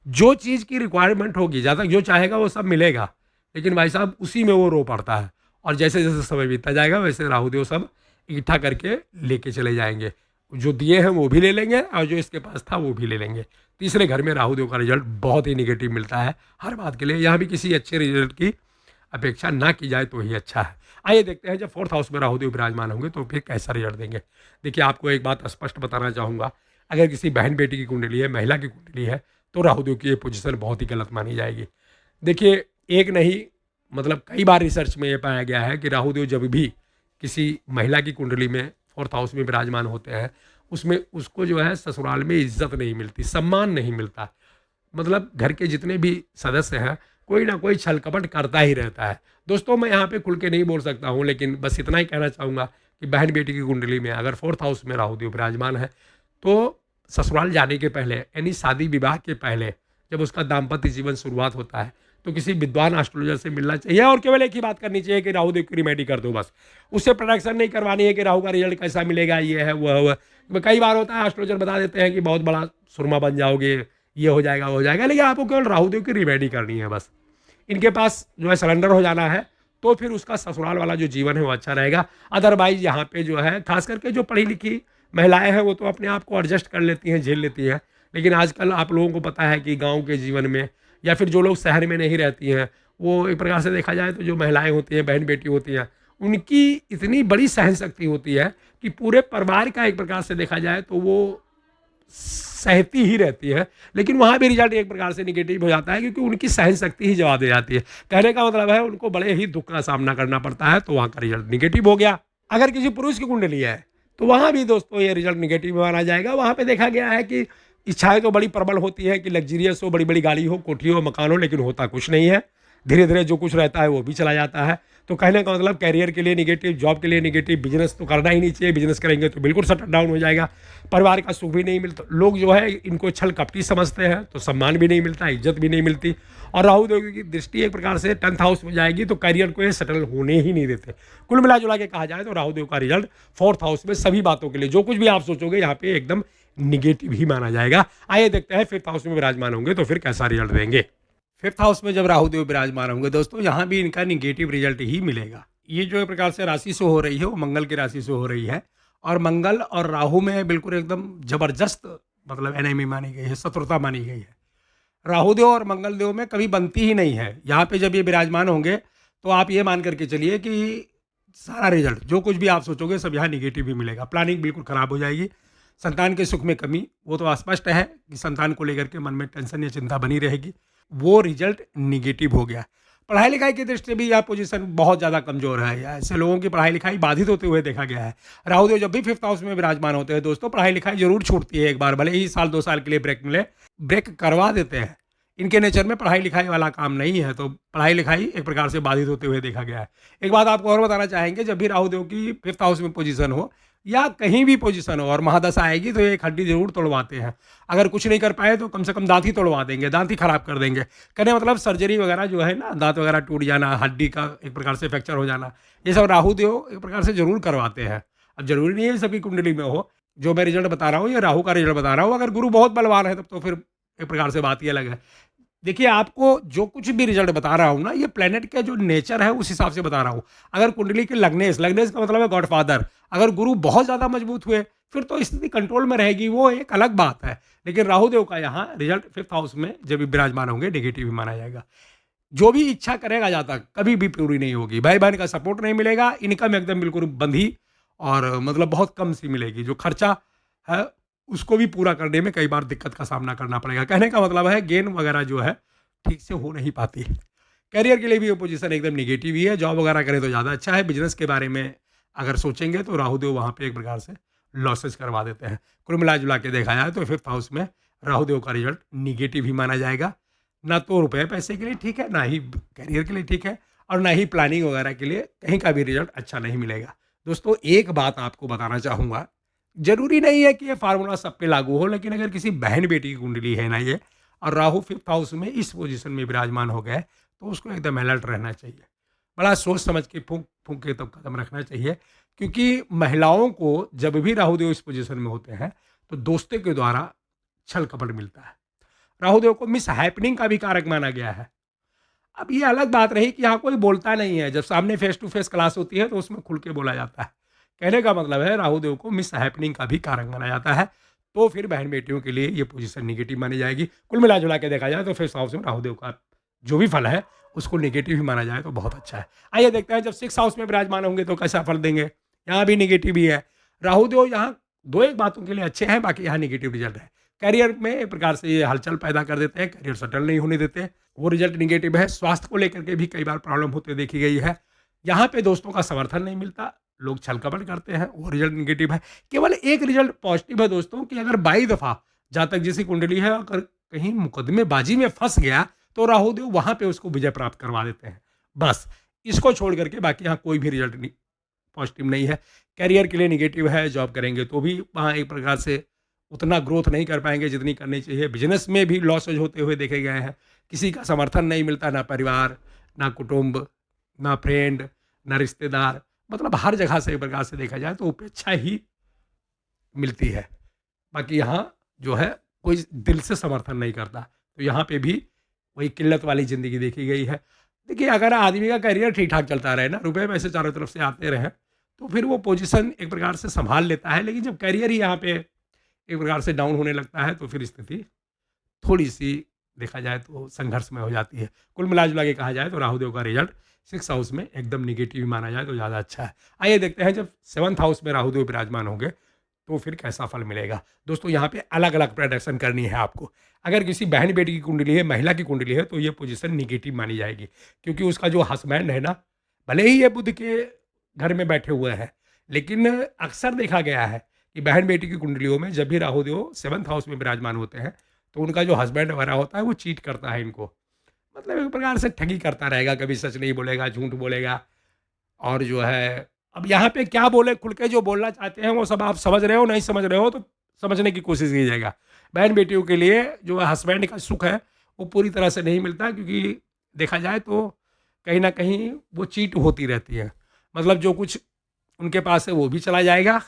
जो चीज़ की रिक्वायरमेंट होगी, जहाँ तक जो चाहेगा वो सब मिलेगा, लेकिन भाई साहब उसी में वो रो पड़ता है। और जैसे जैसे समय बीतता जाएगा वैसे राहुदेव सब इकट्ठा करके लेके चले जाएंगे, जो दिए हैं वो भी ले लेंगे और जो इसके पास था वो भी ले लेंगे। तीसरे घर में राहुदेव का रिजल्ट बहुत ही निगेटिव मिलता है हर बात के लिए। यहाँ भी किसी अच्छे रिजल्ट की अपेक्षा ना की जाए तो ही अच्छा है। आइए देखते हैं जब फोर्थ हाउस में राहु देव विराजमान होंगे तो फिर कैसा रिजल्ट देंगे। देखिए आपको एक बात स्पष्ट बताना चाहूँगा, अगर किसी बहन बेटी की कुंडली है, महिला की कुंडली है, तो राहु देव की ये पोजीशन बहुत ही गलत मानी जाएगी। देखिए एक नहीं, मतलब कई बार रिसर्च में ये पाया गया है कि राहु देव जब भी किसी महिला की कुंडली में फोर्थ हाउस में विराजमान होते हैं, उसमें उसको जो है ससुराल में इज्जत नहीं मिलती, सम्मान नहीं मिलता। मतलब घर के जितने भी सदस्य हैं, कोई ना कोई छल कपट करता ही रहता है। दोस्तों मैं यहाँ पे खुल के नहीं बोल सकता हूँ, लेकिन बस इतना ही कहना चाहूँगा कि बहन बेटी की कुंडली में अगर फोर्थ हाउस में राहु देव विराजमान है, तो ससुराल जाने के पहले यानी शादी विवाह के पहले जब उसका दाम्पत्य जीवन शुरुआत होता है, तो किसी विद्वान एस्ट्रोलॉजर से मिलना चाहिए और केवल एक ही बात करनी चाहिए कि राहु देव की रिमेडी कर दो बस। उससे प्रोडक्शन नहीं करवानी है कि राहु का रिजल्ट कैसा मिलेगा, ये है वो है वो है। कई बार होता है एस्ट्रोलॉजर बता देते हैं कि बहुत बड़ा सुरमा बन जाओगे, ये हो जाएगा वो हो जाएगा, लेकिन आपको केवल राहु देव की रिमेडी करनी है बस। इनके पास जो है सरेंडर हो जाना है, तो फिर उसका ससुराल वाला जो जीवन है वो अच्छा रहेगा। अदरवाइज यहाँ पे जो है खास करके जो पढ़ी लिखी महिलाएं हैं वो तो अपने आप को एडजस्ट कर लेती हैं, झेल लेती हैं। लेकिन आजकल आप लोगों को पता है कि गांव के जीवन में या फिर जो लोग शहर में नहीं रहती हैं, वो एक प्रकार से देखा जाए तो जो महिलाएं होती हैं, बहन बेटी होती हैं, उनकी इतनी बड़ी सहन शक्ति होती है कि पूरे परिवार का एक प्रकार से देखा जाए तो वो सहती ही रहती है। लेकिन वहाँ भी रिजल्ट एक प्रकार से निगेटिव हो जाता है, क्योंकि उनकी सहन शक्ति ही जवाब दे जाती है। कहने का मतलब है उनको बड़े ही दुख का सामना करना पड़ता है, तो वहाँ का रिजल्ट निगेटिव हो गया। अगर किसी पुरुष की कुंडली है तो वहाँ भी दोस्तों ये रिजल्ट निगेटिव माना जाएगा। वहाँ पे देखा गया है कि इच्छाएं तो बड़ी प्रबल होती है कि लग्जरियस हो, बड़ी बड़ी गाड़ी हो, कोठी हो, मकान हो, लेकिन होता कुछ नहीं है। धीरे धीरे जो कुछ रहता है वो भी चला जाता है। तो कहने का मतलब कैरियर के लिए निगेटिव, जॉब के लिए निगेटिव, बिजनेस तो करना ही नहीं चाहिए, बिजनेस करेंगे तो बिल्कुल शट डाउन हो जाएगा, परिवार का सुख भी नहीं मिलता, लोग जो है इनको छल कपटी समझते हैं, तो सम्मान भी नहीं मिलता, इज्जत भी नहीं मिलती। और राहु देव की दृष्टि एक प्रकार से 10th हाउस में जाएगी तो करियर को ये सेटल होने ही नहीं देते। कुल मिला जुला के कहा जाए तो राहु देव का रिजल्ट फोर्थ हाउस में सभी बातों के लिए जो कुछ भी आप सोचोगे यहाँ पे एकदम निगेटिव ही माना जाएगा। आइए देखते हैं फिफ्थ हाउस में विराजमान होंगे तो फिर कैसा रिजल्ट देंगे। फिफ्थ हाउस में जब राहु देव विराजमान होंगे दोस्तों, यहाँ भी इनका निगेटिव रिजल्ट ही मिलेगा। ये जो एक प्रकार से राशि से हो रही है वो मंगल की राशि से हो रही है, और मंगल और राहु में बिल्कुल एकदम जबरदस्त मतलब एनिमी मानी गई है, शत्रुता मानी गई है। राहु देव और मंगल देव में कभी बनती ही नहीं है। यहाँ पे जब ये विराजमान होंगे तो आप ये मान करके चलिए कि सारा रिजल्ट जो कुछ भी आप सोचोगे सब यहाँ निगेटिव ही मिलेगा। प्लानिंग बिल्कुल ख़राब हो जाएगी। संतान के सुख में कमी, वो तो स्पष्ट है कि संतान को लेकर के मन में टेंशन या चिंता बनी रहेगी, वो रिजल्ट निगेटिव हो गया। पढ़ाई लिखाई की दृष्टि से भी यह पोजीशन बहुत ज़्यादा कमजोर है, या ऐसे लोगों की पढ़ाई लिखाई बाधित होते हुए देखा गया है। राहु देव जब भी फिफ्थ हाउस में विराजमान होते हैं दोस्तों, पढ़ाई लिखाई जरूर छूटती है एक बार, भले ही साल 2 साल के लिए ब्रेक मिले, ब्रेक करवा देते हैं। इनके नेचर में पढ़ाई लिखाई वाला काम नहीं है, तो पढ़ाई लिखाई एक प्रकार से बाधित होते हुए देखा गया है। एक बात आपको और बताना चाहेंगे, जब भी राहु देव की फिफ्थ हाउस में पोजीशन हो या कहीं भी पोजीशन हो और महादशा आएगी तो एक हड्डी जरूर तोड़वाते हैं। अगर कुछ नहीं कर पाए तो कम से कम दांत ही तोड़वा देंगे, दांत ही खराब कर देंगे। कहने मतलब सर्जरी वगैरह जो है ना, दांत वगैरह टूट जाना, हड्डी का एक प्रकार से फ्रैक्चर हो जाना, ये सब राहु देव एक प्रकार से जरूर करवाते हैं। अब जरूरी नहीं है सबकी कुंडली में हो। जो मैं रिजल्ट बता रहा हूँ ये राहु का रिजल्ट बता रहा हूँ। अगर गुरु बहुत बलवान है तब तो फिर एक प्रकार से बात ही अलग है। देखिए आपको जो कुछ भी रिजल्ट बता रहा हूँ ना, ये प्लेनेट का जो नेचर है उस हिसाब से बता रहा हूँ। अगर कुंडली के लग्नेश, लग्नेश का मतलब है गॉडफादर, अगर गुरु बहुत ज़्यादा मजबूत हुए फिर तो स्थिति कंट्रोल में रहेगी, वो एक अलग बात है। लेकिन राहु देव का यहाँ रिजल्ट फिफ्थ हाउस में जब भी विराजमान होंगे नेगेटिव ही माना जाएगा। जो भी इच्छा करेगा जातक कभी भी पूरी नहीं होगी, भाई बहन का सपोर्ट नहीं मिलेगा, इनकम एकदम बिल्कुल बंधी और मतलब बहुत कम सी मिलेगी। जो खर्चा है उसको भी पूरा करने में कई बार दिक्कत का सामना करना पड़ेगा। कहने का मतलब है गेन वगैरह जो है ठीक से हो नहीं पाती। कैरियर के लिए भी ये पोजीशन एकदम निगेटिव ही है। जॉब वगैरह करें तो ज़्यादा अच्छा है। बिजनेस के बारे में अगर सोचेंगे तो राहु देव वहाँ पे एक प्रकार से लॉसेस करवा देते हैं। कुल मिला जुला के देखा जाए तो फिफ्थ हाउस में राहु देव का रिजल्ट निगेटिव ही माना जाएगा। ना तो रुपये पैसे के लिए ठीक है, ना ही कैरियर के लिए ठीक है, और ना ही प्लानिंग वगैरह के लिए कहीं का भी रिजल्ट अच्छा नहीं मिलेगा। दोस्तों एक बात आपको बताना चाहूँगा, जरूरी नहीं है कि ये फार्मूला सब पे लागू हो, लेकिन अगर किसी बहन बेटी की कुंडली है ना ये, और राहु फिफ्थ हाउस में इस पोजीशन में विराजमान हो गए, तो उसको एकदम अलर्ट रहना चाहिए। बड़ा सोच समझ के फूंक फूंक के तब कदम रखना चाहिए, क्योंकि महिलाओं को जब भी राहुदेव इस पोजीशन में होते हैं तो दोस्तों के द्वारा छल कपट मिलता है। राहुदेव को मिस हैपनिंग का भी कारक माना गया है। अब ये अलग बात रही कि यहाँ कोई बोलता नहीं है, जब सामने फेस टू फेस क्लास होती है तो उसमें खुल के बोला जाता है। कहने का मतलब है राहुदेव को मिस हैपनिंग का भी कारक माना जाता है, तो फिर बहन बेटियों के लिए ये पोजीशन निगेटिव मानी जाएगी। कुल मिला जुला के देखा जाए तो फिफ्थ हाउस में राहुदेव का जो भी फल है उसको नेगेटिव ही माना जाए तो बहुत अच्छा है। आइए देखते हैं जब 6 हाउस में विराजमान होंगे तो कैसा फल देंगे। यहाँ भी नेगेटिव ही है। राहु देव यहाँ दो एक बातों के लिए अच्छे हैं, बाकी यहाँ नेगेटिव रिजल्ट है। करियर में एक प्रकार से ये हलचल पैदा कर देते हैं, करियर सेटल नहीं होने देते, वो रिजल्ट नेगेटिव है। स्वास्थ्य को लेकर के भी कई बार प्रॉब्लम होते देखी गई है। यहाँ पे दोस्तों का समर्थन नहीं मिलता, लोग छल कपट करते हैं, वो रिजल्ट नेगेटिव है। केवल एक रिजल्ट पॉजिटिव है दोस्तों कि अगर 22 दफ़ा जातक जिसकी कुंडली है अगर कहीं मुकदमेबाजी में फंस गया तो राहु देव वहां पे उसको विजय प्राप्त करवा देते हैं। बस इसको छोड़ करके बाकी यहाँ कोई भी रिजल्ट नहीं पॉजिटिव नहीं है। करियर के लिए निगेटिव है, जॉब करेंगे तो भी वहाँ एक प्रकार से उतना ग्रोथ नहीं कर पाएंगे जितनी करनी चाहिए। बिजनेस में भी लॉसेज होते हुए देखे गए हैं। किसी का समर्थन नहीं मिलता, ना परिवार, ना कुटुंब, ना फ्रेंड, ना रिश्तेदार, मतलब हर जगह से एक प्रकार से देखा जाए तो उपेक्षा ही मिलती है। बाकी यहाँ जो है कोई दिल से समर्थन नहीं करता, तो यहाँ पे भी वही किल्लत वाली ज़िंदगी देखी गई है। देखिए अगर आदमी का करियर ठीक ठाक चलता रहे ना, रुपए पैसे चारों तरफ से आते रहे, तो फिर वो पोजीशन एक प्रकार से संभाल लेता है। लेकिन जब करियर ही यहाँ पे एक प्रकार से डाउन होने लगता है तो फिर स्थिति थोड़ी सी देखा जाए तो संघर्ष में हो जाती है। कुल मिला जुला के कहा जाए तो राहुदेव का रिजल्ट 6 हाउस में एकदम निगेटिव माना जाए तो ज़्यादा अच्छा है। आइए देखते हैं जब 7th हाउस में राहुदेव विराजमान होंगे तो फिर कैसा फल मिलेगा। दोस्तों यहाँ पे अलग अलग प्रेडिक्शन करनी है आपको। अगर किसी बहन बेटी की कुंडली है, महिला की कुंडली है, तो ये पोजीशन निगेटिव मानी जाएगी, क्योंकि उसका जो हस्बैंड है ना, भले ही ये बुध के घर में बैठे हुए हैं, लेकिन अक्सर देखा गया है कि बहन बेटी की कुंडलियों में जब भी राहुदेव 7th हाउस में विराजमान होते हैं तो उनका जो हस्बैंड वगैरह होता है वो चीट करता है इनको, मतलब एक प्रकार से ठगी करता रहेगा, कभी सच नहीं बोलेगा, झूठ बोलेगा। और जो है अब यहाँ पे क्या बोले, खुल के जो बोलना चाहते हैं वो सब आप समझ रहे हो, नहीं समझ रहे हो तो समझने की कोशिश कीजिएगा। बहन बेटियों के लिए जो हस्बैंड का सुख है वो पूरी तरह से नहीं मिलता, क्योंकि देखा जाए तो कहीं ना कहीं वो चीट होती रहती है। मतलब जो कुछ उनके पास है वो भी चला जाएगा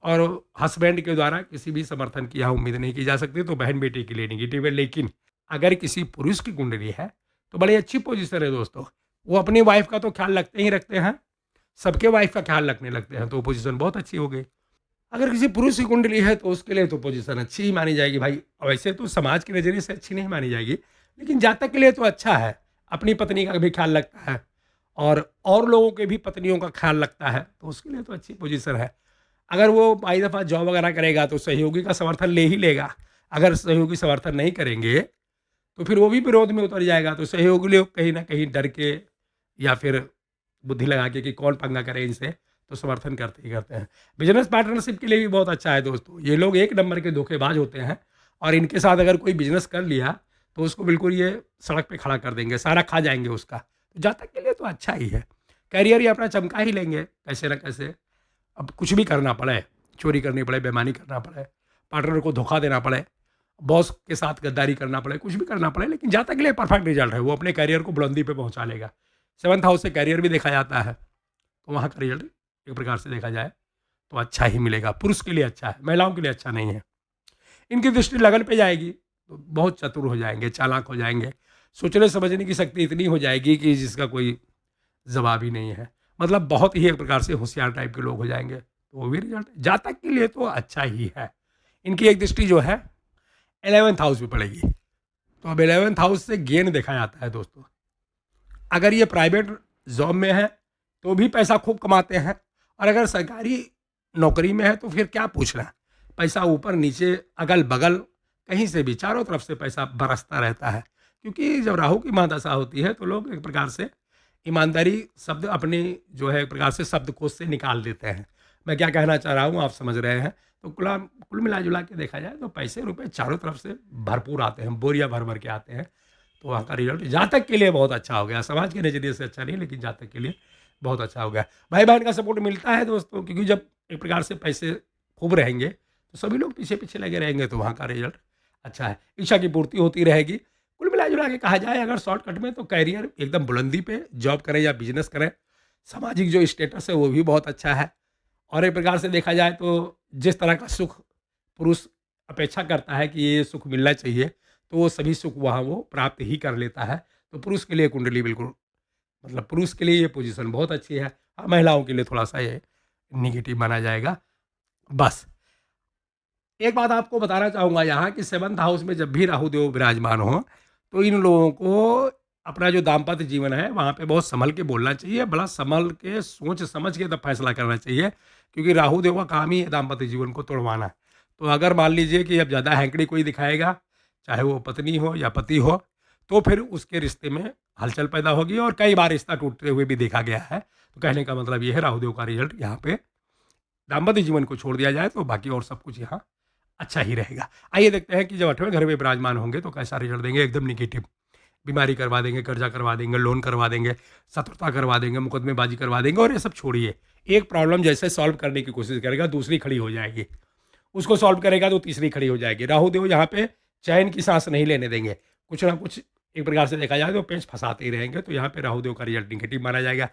और हस्बैंड के द्वारा किसी भी समर्थन की यहाँ उम्मीद नहीं की जा सकती, तो बहन बेटी के लिए नेगेटिव है। लेकिन अगर किसी पुरुष की कुंडली है तो बड़ी अच्छी पोजीशन है दोस्तों। वो अपनी वाइफ का तो ख्याल रखते ही रखते हैं, सबके वाइफ का ख्याल रखने लगते हैं, तो पोजीशन बहुत अच्छी हो गई। अगर किसी पुरुष की कुंडली है तो उसके लिए तो पोजीशन अच्छी ही मानी जाएगी भाई। वैसे तो समाज के नज़रिए से अच्छी नहीं मानी जाएगी, लेकिन जातक के लिए तो अच्छा है। अपनी पत्नी का भी ख्याल रखता है और लोगों के भी पत्नियों का ख्याल रखता है, तो उसके लिए तो अच्छी पोजीशन है। अगर वो कई दफ़ा जॉब वगैरह करेगा तो सहयोगी का समर्थन ले ही लेगा। अगर सहयोगी समर्थन नहीं करेंगे तो फिर वो भी विरोध में उतर जाएगा, तो सहयोगी लोग कहीं ना कहीं डर के या फिर बुद्धि लगा के कि कौन पंगा करे इनसे, तो समर्थन करते ही करते हैं। बिजनेस पार्टनरशिप के लिए भी बहुत अच्छा है दोस्तों। ये लोग एक नंबर के धोखेबाज होते हैं और इनके साथ अगर कोई बिजनेस कर लिया तो उसको बिल्कुल ये सड़क पे खड़ा कर देंगे, सारा खा जाएंगे उसका। तो जातक के लिए तो अच्छा ही है। करियर ये अपना चमका ही लेंगे कैसे ना कैसे। अब कुछ भी करना पड़े, चोरी करनी पड़े, बेईमानी करना पड़े, पार्टनर को धोखा देना पड़े, बॉस के साथ गद्दारी करना पड़े, कुछ भी करना पड़े, लेकिन जातक के लिए परफेक्ट रिजल्ट है। वो अपने करियर को बुलंदी पे पहुंचा लेगा। 7th हाउस से करियर भी देखा जाता है, तो वहाँ का रिजल्ट एक प्रकार से देखा जाए तो अच्छा ही मिलेगा। पुरुष के लिए अच्छा है, महिलाओं के लिए अच्छा नहीं है। इनकी दृष्टि लगन पे जाएगी तो बहुत चतुर हो जाएंगे, चालाक हो जाएंगे, सोचने समझने की शक्ति इतनी हो जाएगी कि जिसका कोई जवाब ही नहीं है। मतलब बहुत ही एक प्रकार से होशियार टाइप के लोग हो जाएंगे, तो वो भी रिजल्ट जातक के लिए तो अच्छा ही है। इनकी एक दृष्टि जो है 11th हाउस में पड़ेगी, तो अब 11th हाउस से गेन देखा जाता है दोस्तों। अगर ये प्राइवेट जॉब में है तो भी पैसा खूब कमाते हैं, और अगर सरकारी नौकरी में है तो फिर क्या पूछना, पैसा ऊपर नीचे अगल बगल कहीं से भी चारों तरफ से पैसा बरसता रहता है। क्योंकि जब राहु की महादशा होती है तो लोग एक प्रकार से ईमानदारी शब्द अपने जो है एक प्रकार से शब्दकोश से निकाल देते हैं। मैं क्या कहना चाह रहा हूँ आप समझ रहे हैं। तो कुल मिला जुला के देखा जाए तो पैसे रुपए चारों तरफ से भरपूर आते हैं, बोरिया भर भर के आते हैं, तो वहाँ का रिजल्ट जातक के लिए बहुत अच्छा हो गया। समाज के नज़रिए से अच्छा नहीं, लेकिन जातक के लिए बहुत अच्छा हो गया। भाई बहन का सपोर्ट मिलता है दोस्तों, क्योंकि जब एक प्रकार से पैसे खूब रहेंगे तो सभी लोग पीछे पीछे लगे रहेंगे, तो वहाँ का रिजल्ट अच्छा है। इच्छा की पूर्ति होती रहेगी। कुल मिला जुला के कहा जाए अगर शॉर्टकट में तो करियर एकदम बुलंदी पे, जॉब करें या बिजनेस करें, सामाजिक जो स्टेटस है वो भी बहुत अच्छा है। और एक प्रकार से देखा जाए तो जिस तरह का सुख पुरुष अपेक्षा करता है कि ये सुख मिलना चाहिए, तो वो सभी सुख वहाँ वो प्राप्त ही कर लेता है। तो पुरुष के लिए कुंडली बिल्कुल, मतलब पुरुष के लिए ये पोजीशन बहुत अच्छी है। हाँ, महिलाओं के लिए थोड़ा सा ये निगेटिव माना जाएगा। बस एक बात आपको बताना चाहूँगा यहाँ कि 7th हाउस में जब भी राहु देव विराजमान हो तो इन लोगों को अपना जो दाम्पत्य जीवन है वहाँ पे बहुत संभल के बोलना चाहिए, बड़ा संभल के सोच समझ के तब फैसला करना चाहिए, क्योंकि राहु देव का काम ही है दाम्पत्य जीवन को तोड़वाना। तो अगर मान लीजिए कि अब ज़्यादा हैंकड़ी कोई दिखाएगा, चाहे वो पत्नी हो या पति हो, तो फिर उसके रिश्ते में हलचल पैदा होगी और कई बार रिश्ता टूटते हुए भी देखा गया है। तो कहने का मतलब ये है राहु देव का रिजल्ट यहाँ पे दाम्पत्य जीवन को छोड़ दिया जाए तो बाकी और सब कुछ यहाँ अच्छा ही रहेगा। आइए देखते हैं कि जब 8वें घर में विराजमान होंगे तो कैसा रिजल्ट देंगे। एकदम निगेटिव, बीमारी करवा देंगे, कर्जा करवा देंगे, लोन करवा देंगे, शत्रुता करवा देंगे, मुकदमेबाजी करवा देंगे। और ये सब छोड़िए, एक प्रॉब्लम जैसे सॉल्व करने की कोशिश करेगा दूसरी खड़ी हो जाएगी, उसको सॉल्व करेगा तो तीसरी खड़ी हो जाएगी। राहु देव यहाँ पे चैन की सांस नहीं लेने देंगे, कुछ ना कुछ एक प्रकार से देखा जाए तो पेंच फंसाते ही रहेंगे। तो यहाँ पे राहु देव का रिजल्ट निगेटिव माना जाएगा।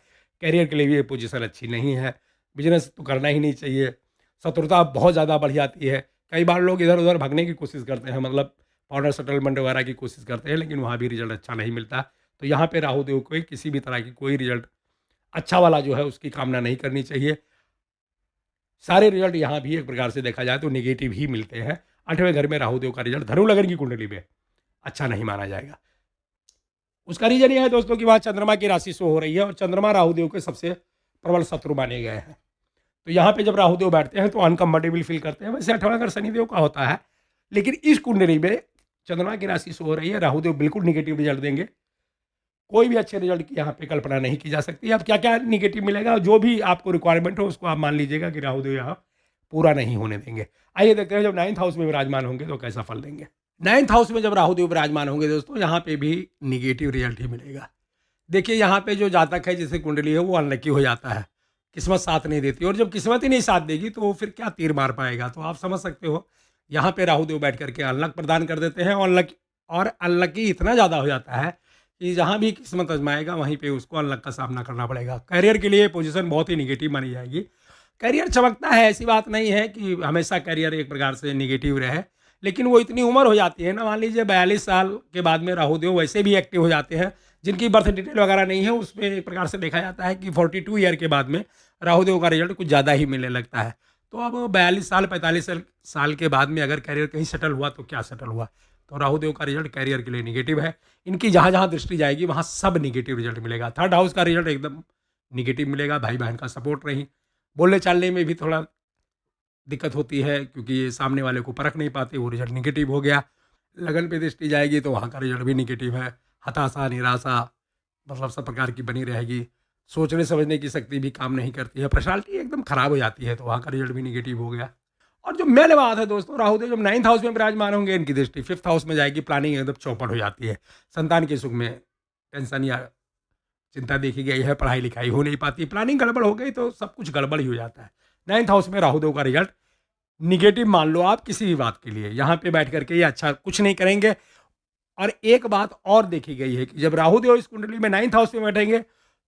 कैरियर के लिए भी ये पोजीशन अच्छी नहीं है, बिजनेस तो करना ही नहीं चाहिए, शत्रुता बहुत ज़्यादा बढ़ जाती है। कई बार लोग इधर उधर भागने की कोशिश करते हैं, मतलब पाउडर सेटलमेंट वगैरह की कोशिश करते हैं, लेकिन वहाँ भी रिजल्ट अच्छा नहीं मिलता। तो यहाँ पे राहु देव को किसी भी तरह की कोई रिजल्ट अच्छा वाला जो है उसकी कामना नहीं करनी चाहिए। सारे रिजल्ट यहाँ भी एक प्रकार से देखा जाए तो निगेटिव ही मिलते हैं। 8वें घर में राहु देव का रिजल्ट धनु लग्न की कुंडली में अच्छा नहीं माना जाएगा। उसका रीजन ये है दोस्तों कि वहाँ चंद्रमा की राशि शो हो रही है और चंद्रमा राहु देव के सबसे प्रबल शत्रु माने गए हैं। तो यहाँ पे जब राहु देव बैठते हैं तो अनकम्फर्टेबल फील करते हैं। वैसे 8वां घर शनिदेव का होता है, लेकिन इस कुंडली में चंद्रमा की राशि शो हो रही है, राहु देव बिल्कुल निगेटिव रिजल्ट देंगे। कोई भी अच्छे रिजल्ट की यहाँ पे कल्पना नहीं की जा सकती। अब क्या क्या निगेटिव मिलेगा, जो भी आपको रिक्वायरमेंट हो उसको आप मान लीजिएगा कि राहु देव यहाँ पूरा नहीं होने देंगे। आइए देखते हैं जब 9th हाउस में विराजमान होंगे तो कैसा फल देंगे। 9th हाउस में जब राहु देव विराजमान होंगे दोस्तों, यहाँ पे भी निगेटिव रिजल्ट ही मिलेगा। देखिए यहाँ पे जो जातक है जिसे कुंडली है वो अनलकी हो जाता है, किस्मत साथ नहीं देती, और जब किस्मत ही नहीं साथ देगी तो फिर क्या तीर मार पाएगा। तो आप समझ सकते हो यहाँ पे राहु देव बैठ करके अनलक प्रदान कर देते हैं। और अनलकी इतना ज़्यादा हो जाता है कि जहाँ भी किस्मत आजमाएगा वहीं पे उसको अनलक का सामना करना पड़ेगा। करियर के लिए पोजीशन बहुत ही निगेटिव मानी जाएगी। करियर चमकता है, ऐसी बात नहीं है कि हमेशा करियर एक प्रकार से निगेटिव रहे, लेकिन वो इतनी उम्र हो जाती है ना, मान लीजिए 42 साल के बाद में राहु देव वैसे भी एक्टिव हो जाते हैं। जिनकी बर्थ डिटेल वगैरह नहीं है उसमें एक प्रकार से देखा जाता है कि 42 ईयर के बाद में राहु देव का रिजल्ट कुछ ज़्यादा ही मिलने लगता है। तो अब 42 साल 45 साल के बाद में अगर करियर कहीं सेटल हुआ तो क्या सेटल हुआ। तो राहु देव का रिजल्ट कैरियर के लिए निगेटिव है। इनकी जहाँ जहाँ दृष्टि जाएगी वहाँ सब निगेटिव रिजल्ट मिलेगा। 3rd हाउस का रिजल्ट एकदम निगेटिव मिलेगा। भाई बहन का सपोर्ट नहीं, बोलने चालने में भी थोड़ा दिक्कत होती है क्योंकि ये सामने वाले को परख नहीं पाते, वो रिजल्ट निगेटिव हो गया। लगन पे दृष्टि जाएगी तो वहाँ का रिजल्ट भी निगेटिव है। हताशा, निराशा, मतलब सब प्रकार की बनी रहेगी। सोचने समझने की शक्ति भी काम नहीं करती है, पर्सनालिटी एकदम खराब हो जाती है, तो वहाँ का रिजल्ट भी निगेटिव हो गया। और जो मेन बात है दोस्तों, राहु देव जब 9th हाउस में विराजमान होंगे इनकी दृष्टि 5th हाउस में जाएगी, प्लानिंग एकदम चौपट हो जाती है। संतान के सुख में टेंशन या चिंता देखी गई है, पढ़ाई लिखाई हो नहीं पाती, प्लानिंग गड़बड़ हो गई तो सब कुछ गड़बड़ ही हो जाता है। 9th हाउस में राहु देव का रिजल्ट निगेटिव मान लो आप किसी भी बात के लिए, यहाँ पे बैठ करके ये अच्छा कुछ नहीं करेंगे। और एक बात और देखी गई है कि जब राहु देव इस कुंडली में 9th हाउस में बैठेंगे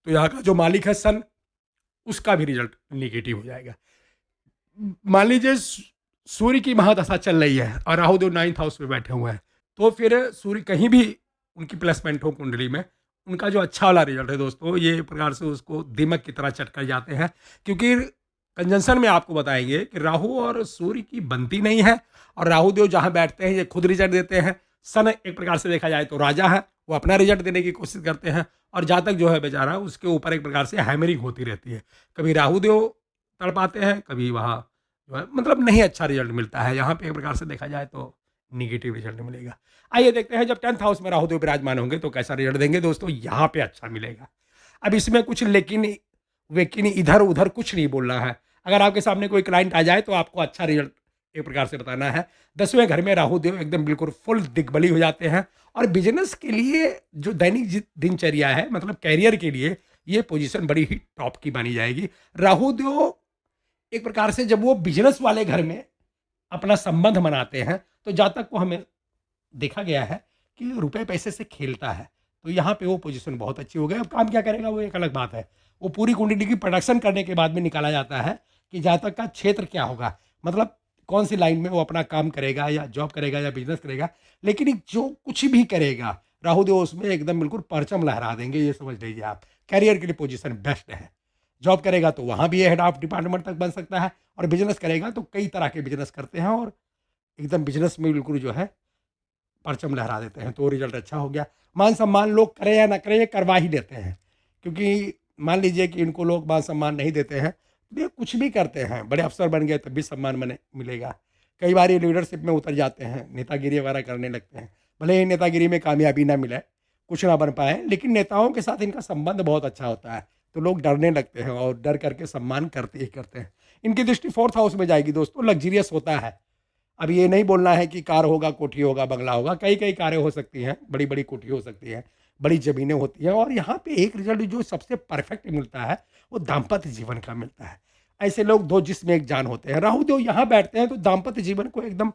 तो यहाँ का जो मालिक है सन, उसका भी रिजल्ट निगेटिव हो जाएगा। मान लीजिए सूर्य की महादशा चल रही है और राहु देव 9th हाउस में बैठे हुए हैं, तो फिर सूर्य कहीं भी उनकी प्लेसमेंट हो कुंडली में, उनका जो अच्छा वाला रिजल्ट है दोस्तों, ये एक प्रकार से उसको दीमक की तरह चटकर जाते हैं। क्योंकि कंजंक्शन में आपको बताएंगे कि राहु और सूर्य की बनती नहीं है, और राहु देव जहाँ बैठते हैं ये खुद रिजल्ट देते हैं। सन एक प्रकार से देखा जाए तो राजा है, वो अपना रिजल्ट देने की कोशिश करते हैं, और जातक जो है बेचारा उसके ऊपर एक प्रकार से हैमरिंग होती रहती है। कभी राहु देव तड़पाते हैं, कभी वहाँ जो है मतलब नहीं अच्छा रिजल्ट मिलता है। यहाँ पे एक प्रकार से देखा जाए तो निगेटिव रिजल्ट मिलेगा। आइए देखते हैं जब 10th हाउस में राहु देव विराजमान होंगे तो कैसा रिजल्ट देंगे दोस्तों। यहाँ पे अच्छा मिलेगा। अब इसमें कुछ लेकिन वेकिन इधर उधर कुछ नहीं बोलना है। अगर आपके सामने कोई क्लाइंट आ जाए तो आपको अच्छा रिजल्ट एक प्रकार से बताना है। 10वें घर में राहु देव एकदम बिल्कुल फुल दिग्बली हो जाते हैं, और बिजनेस के लिए जो दैनिक दिनचर्या है, मतलब कैरियर के लिए ये पोजीशन बड़ी ही टॉप की मानी जाएगी। राहु देव एक प्रकार से जब वो बिजनेस वाले घर में अपना संबंध बनाते हैं तो जातक को हमें देखा गया है कि रुपए पैसे से खेलता है। तो यहाँ पे वो पोजीशन बहुत अच्छी हो गई। अब काम क्या करेगा वो एक अलग बात है, वो पूरी कुंडली की प्रोडक्शन करने के बाद में निकाला जाता है कि जातक का क्षेत्र क्या होगा, मतलब कौन सी लाइन में वो अपना काम करेगा, या जॉब करेगा या बिजनेस करेगा। लेकिन जो कुछ भी करेगा राहु देव उसमें एकदम बिल्कुल परचम लहरा देंगे, ये समझ लीजिए आप। कैरियर के लिए पोजीशन बेस्ट है। जॉब करेगा तो वहाँ भी हेड ऑफ डिपार्टमेंट तक बन सकता है, और बिजनेस करेगा तो कई तरह के बिजनेस करते हैं, और एकदम बिजनेस में बिल्कुल जो है परचम लहरा देते हैं, तो रिजल्ट अच्छा हो गया। मान सम्मान लोग करें या ना करें, ये करवा ही देते हैं, क्योंकि मान लीजिए कि इनको लोग मान सम्मान नहीं देते हैं, तो ये कुछ भी करते हैं, बड़े अफसर बन गए तब भी सम्मान मने मिलेगा। कई बार ये लीडरशिप में उतर जाते हैं, नेतागिरी वगैरह करने लगते हैं, भले ही नेतागिरी में कामयाबी ना मिले, कुछ ना बन पाए, लेकिन नेताओं के साथ इनका संबंध बहुत अच्छा होता है, तो लोग डरने लगते हैं और डर करके सम्मान करते ही करते हैं। इनकी दृष्टि फोर्थ हाउस में जाएगी दोस्तों, लग्जरियस होता है। अब ये नहीं बोलना है कि कार होगा, कोठी होगा, बंगला होगा, कई कई कारें हो सकती हैं, बड़ी बड़ी कोठी हो सकती है, बड़ी ज़मीनें होती हैं, और यहाँ पे एक रिजल्ट जो सबसे परफेक्ट मिलता है वो दाम्पत्य जीवन का मिलता है। ऐसे लोग दो जिस्म एक जान होते हैं। राहु देव यहाँ बैठते हैं तो दाम्पत्य जीवन को एकदम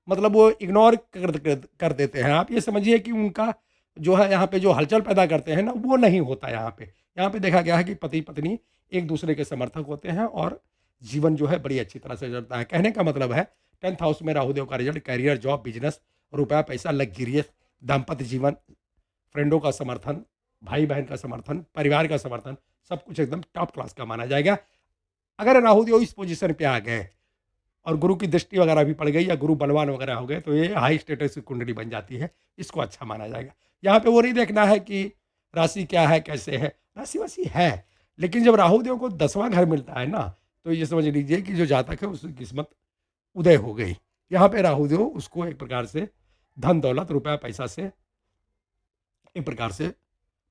मतलब वो इग्नोर कर देते हैं। आप ये समझिए कि उनका जो है यहाँ पे जो हलचल पैदा करते हैं ना, वो नहीं होता यहाँ पे। यहाँ पे देखा गया है कि पति पत्नी एक दूसरे के समर्थक होते हैं और जीवन जो है बड़ी अच्छी तरह से चलता है। कहने का मतलब है 10th हाउस में राहुदेव का रिजल्ट करियर, जॉब, बिजनेस, रुपया पैसा, लग्जरियस, दाम्पत्य जीवन, फ्रेंडों का समर्थन, भाई बहन का समर्थन, परिवार का समर्थन, सब कुछ एकदम टॉप क्लास का माना जाएगा। अगर राहुदेव इस पोजीशन पे आ गए और गुरु की दृष्टि वगैरह भी पड़ गई या गुरु बलवान वगैरह हो गए, तो ये हाई स्टेटस की कुंडली बन जाती है, इसको अच्छा माना जाएगा। यहाँ पे वो नहीं देखना है कि राशि क्या है, कैसे है, राशि वासी है, लेकिन जब राहुदेव को 10वां घर मिलता है ना, तो ये समझ लीजिए कि जो जातक है उसकी किस्मत उदय हो गई। यहाँ पे राहुदेव उसको एक प्रकार से धन दौलत रुपया पैसा से एक प्रकार से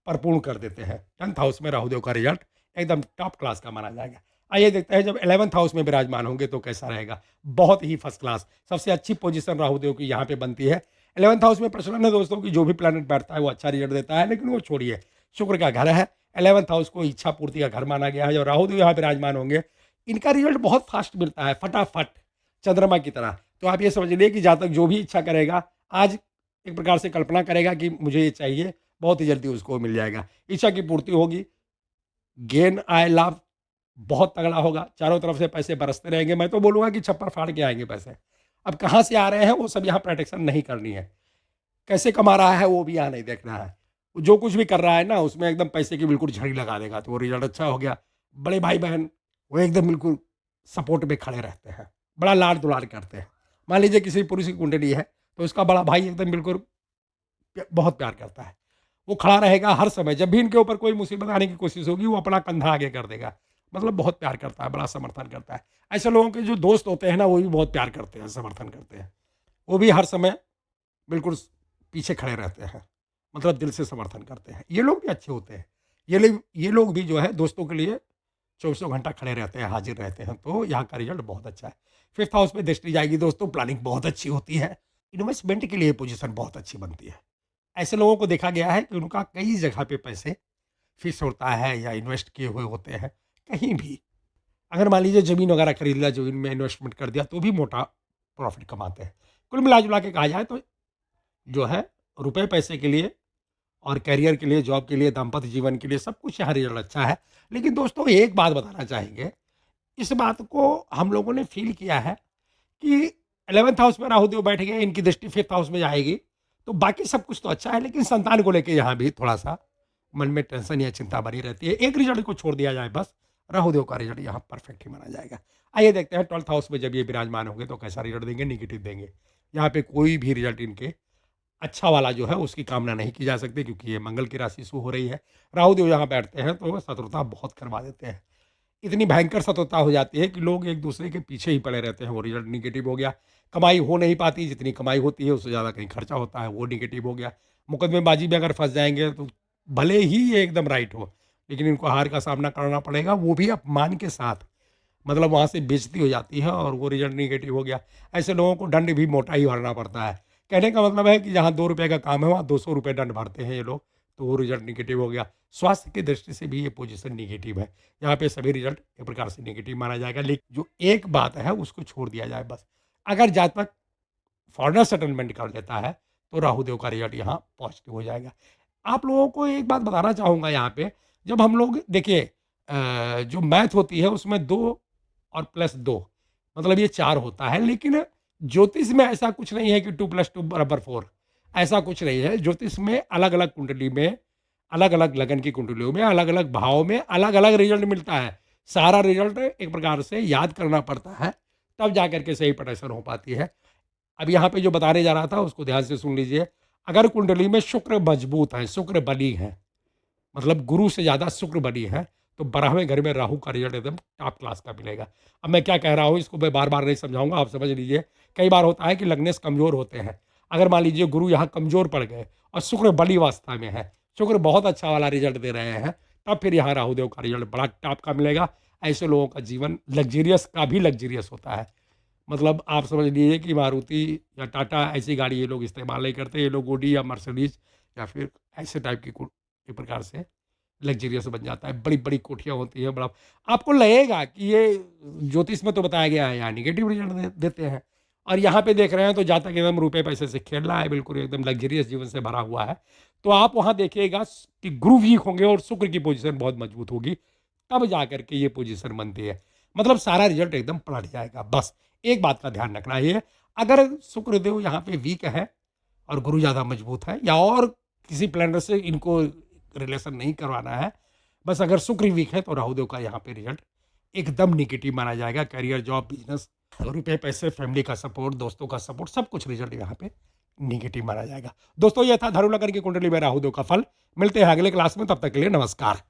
परिपूर्ण कर देते हैं। 10th हाउस में राहुदेव का रिजल्ट एकदम टॉप क्लास का माना जाएगा। आइए देखते हैं जब 11th हाउस में विराजमान होंगे तो कैसा रहेगा। बहुत ही फर्स्ट क्लास, सबसे अच्छी पोजीशन राहुदेव की यहाँ पे बनती है। 11th हाउस में प्रचलन है दोस्तों कि जो भी प्लैनेट बैठता है वो अच्छा रिजल्ट देता है, लेकिन वो छोड़िए, शुक्र का घर है। 11th हाउस को इच्छा पूर्ति का घर माना गया है। जब राहुदेव यहाँ पे विराजमान होंगे, इनका रिजल्ट बहुत फास्ट मिलता है, फटाफट, चंद्रमा की तरह। तो आप ये समझ लीजिए कि जातक जो भी इच्छा करेगा, आज एक प्रकार से कल्पना करेगा कि मुझे ये चाहिए, बहुत ही जल्दी उसको मिल जाएगा। इच्छा की पूर्ति होगी, गेन आय लाभ बहुत तगड़ा होगा, चारों तरफ से पैसे बरसते रहेंगे। मैं तो बोलूँगा कि छप्पर फाड़ के आएंगे पैसे। अब कहाँ से आ रहे हैं वो सब यहाँ प्रोटेक्शन नहीं करनी है, कैसे कमा रहा है वो भी यहाँ नहीं देखना है। जो कुछ भी कर रहा है ना, उसमें एकदम पैसे की बिल्कुल झड़ी लगा देगा, तो वो रिजल्ट अच्छा हो गया। बड़े भाई बहन वो एकदम बिल्कुल सपोर्ट में खड़े रहते हैं, बड़ा लाड दुलार करते हैं। मान लीजिए किसी पुरुष की कुंडली है तो उसका बड़ा भाई एकदम बिल्कुल बहुत प्यार करता है, वो खड़ा रहेगा हर समय। जब भी इनके ऊपर कोई मुसीबत आने की कोशिश होगी, वो अपना कंधा आगे कर देगा, मतलब बहुत प्यार करता है, बड़ा समर्थन करता है। ऐसे लोगों के जो दोस्त होते हैं ना, वो भी बहुत प्यार करते हैं, समर्थन करते हैं, वो भी हर समय बिल्कुल पीछे खड़े रहते हैं, मतलब दिल से समर्थन करते हैं। ये लोग भी अच्छे होते हैं। ये लोग भी जो है दोस्तों के लिए चौबीसों घंटा खड़े रहते हैं, हाजिर रहते हैं। तो यहाँ का रिजल्ट बहुत अच्छा है। 5th हाउस में दृष्टि जाएगी दोस्तों, प्लानिंग बहुत अच्छी होती है, इन्वेस्टमेंट के लिए पोजीशन बहुत अच्छी बनती है। ऐसे लोगों को देखा गया है कि उनका कई जगह पे पैसे फिक्स होता है या इन्वेस्ट किए हुए होते हैं कहीं भी। अगर मान लीजिए ज़मीन वगैरह खरीद लिया, ज़मीन में इन्वेस्टमेंट कर दिया, तो भी मोटा प्रॉफिट कमाते हैं। कुल मिला जुला के कहा जाए तो जो है रुपए पैसे के लिए और करियर के लिए, जॉब के लिए, दाम्पत्य जीवन के लिए, सब कुछ यहाँ रिजल्ट अच्छा है। लेकिन दोस्तों एक बात बताना चाहेंगे, इस बात को हम लोगों ने फील किया है कि 11th हाउस में राहुदेव बैठ गए, इनकी दृष्टि 5th हाउस में जाएगी, तो बाकी सब कुछ तो अच्छा है, लेकिन संतान को लेके यहाँ भी थोड़ा सा मन में टेंशन या चिंता बनी रहती है। एक रिजल्ट को छोड़ दिया जाए बस, राहुदेव का रिजल्ट यहाँ परफेक्ट ही माना जाएगा। आइए देखते हैं 12th हाउस में जब ये विराजमान होंगे तो कैसा रिजल्ट देंगे, निगेटिव देंगे। यहाँ पे कोई भी रिजल्ट इनके अच्छा वाला जो है उसकी कामना नहीं की जा सकती, क्योंकि ये मंगल की राशि शो हो रही है। राहुदेव यहाँ बैठते हैं तो शत्रुता बहुत करवा देते हैं, इतनी भयंकर शत्रुता हो जाती है कि लोग एक दूसरे के पीछे ही पड़े रहते हैं। वो रिजल्ट निगेटिव हो गया। कमाई हो नहीं पाती, जितनी कमाई होती है उससे ज़्यादा कहीं खर्चा होता है, वो निगेटिव हो गया। मुकदमेबाजी में अगर फंस जाएंगे तो भले ही ये एकदम राइट हो, लेकिन इनको हार का सामना करना पड़ेगा, वो भी अपमान के साथ, मतलब वहाँ से बेइज्जती हो जाती है और वो रिजल्ट निगेटिव हो गया। ऐसे लोगों को दंड भी मोटा ही भरना पड़ता है। कहने का मतलब है कि जहाँ 2 रुपये का काम है वहाँ 200 रुपये दंड भरते हैं ये लोग, तो वो रिजल्ट निगेटिव हो गया। स्वास्थ्य की दृष्टि से भी ये पोजीशन निगेटिव है। यहाँ पे सभी रिजल्ट एक प्रकार से निगेटिव माना जाएगा, लेकिन जो एक बात है उसको छोड़ दिया जाए बस। अगर जातक फॉरेनर सेटलमेंट कर लेता है तो राहुदेव का रिजल्ट यहाँ पॉजिटिव हो जाएगा। आप लोगों को एक बात बताना चाहूँगा यहाँ पे, जब हम लोग देखिए जो मैथ होती है उसमें 2 और प्लस 2 मतलब ये 4 होता है, लेकिन ज्योतिष में ऐसा कुछ नहीं है कि 2 + 2 = 4, ऐसा कुछ नहीं है। ज्योतिष में अलग अलग कुंडली में, अलग अलग लगन की कुंडलियों में, अलग अलग भाव में अलग अलग रिजल्ट मिलता है। सारा रिजल्ट एक प्रकार से याद करना पड़ता है, तब जा करके सही प्रेडिक्शन हो पाती है। अब यहाँ पे जो बताने जा रहा था उसको ध्यान से सुन लीजिए। अगर कुंडली में शुक्र मजबूत है, शुक्र बली है, मतलब गुरु से ज़्यादा शुक्र बली है, तो 12वें घर में राहु का रिजल्ट एकदम टॉप क्लास का मिलेगा। अब मैं क्या कह रहा हूँ इसको मैं बार बार नहीं समझाऊंगा, आप समझ लीजिए। कई बार होता है कि लग्नेश कमज़ोर होते हैं। अगर मान लीजिए गुरु यहाँ कमज़ोर पड़ गए और शुक्र बली अवस्था में है, शुक्र बहुत अच्छा वाला रिजल्ट दे रहे हैं, तब फिर यहाँ राहुदेव का रिजल्ट बड़ा टॉप का मिलेगा। ऐसे लोगों का जीवन लग्जरियस का भी लग्जरियस होता है। मतलब आप समझ लीजिए कि मारुति या टाटा ऐसी गाड़ी ये लोग इस्तेमाल नहीं करते, ये लोग ऑडी या मर्सिडीज या फिर ऐसे टाइप की प्रकार से लग्जरियस बन जाता है। बड़ी बड़ी कोठियाँ होती हैं, बड़ा आपको लगेगा कि ये ज्योतिष में तो बताया गया है यहाँ निगेटिव रिजल्ट देते हैं, और यहाँ पे देख रहे हैं तो जातक एकदम रुपए पैसे से खेल रहा है, बिल्कुल एकदम लग्जरियस जीवन से भरा हुआ है। तो आप वहाँ देखिएगा कि गुरु वीक होंगे और शुक्र की पोजीशन बहुत मजबूत होगी, तब जा करके ये पोजीशन बनती है। मतलब सारा रिजल्ट एकदम पलट जाएगा। बस एक बात का ध्यान रखना है, अगर शुक्रदेव यहाँ पे वीक है और गुरु ज़्यादा मजबूत है, या और किसी प्लैनेट से इनको रिलेशन नहीं करवाना है, बस अगर शुक्र वीक है तो राहुदेव का यहाँ पे रिजल्ट एकदम निगेटिव माना जाएगा। करियर, जॉब, बिजनेस, रुपए पैसे, फैमिली का सपोर्ट, दोस्तों का सपोर्ट, सब कुछ रिजल्ट यहाँ पे निगेटिव माना जाएगा। दोस्तों ये था धनु लग्न की कुंडली में राहुदेव का फल। मिलते हैं अगले क्लास में, तब तक के लिए नमस्कार।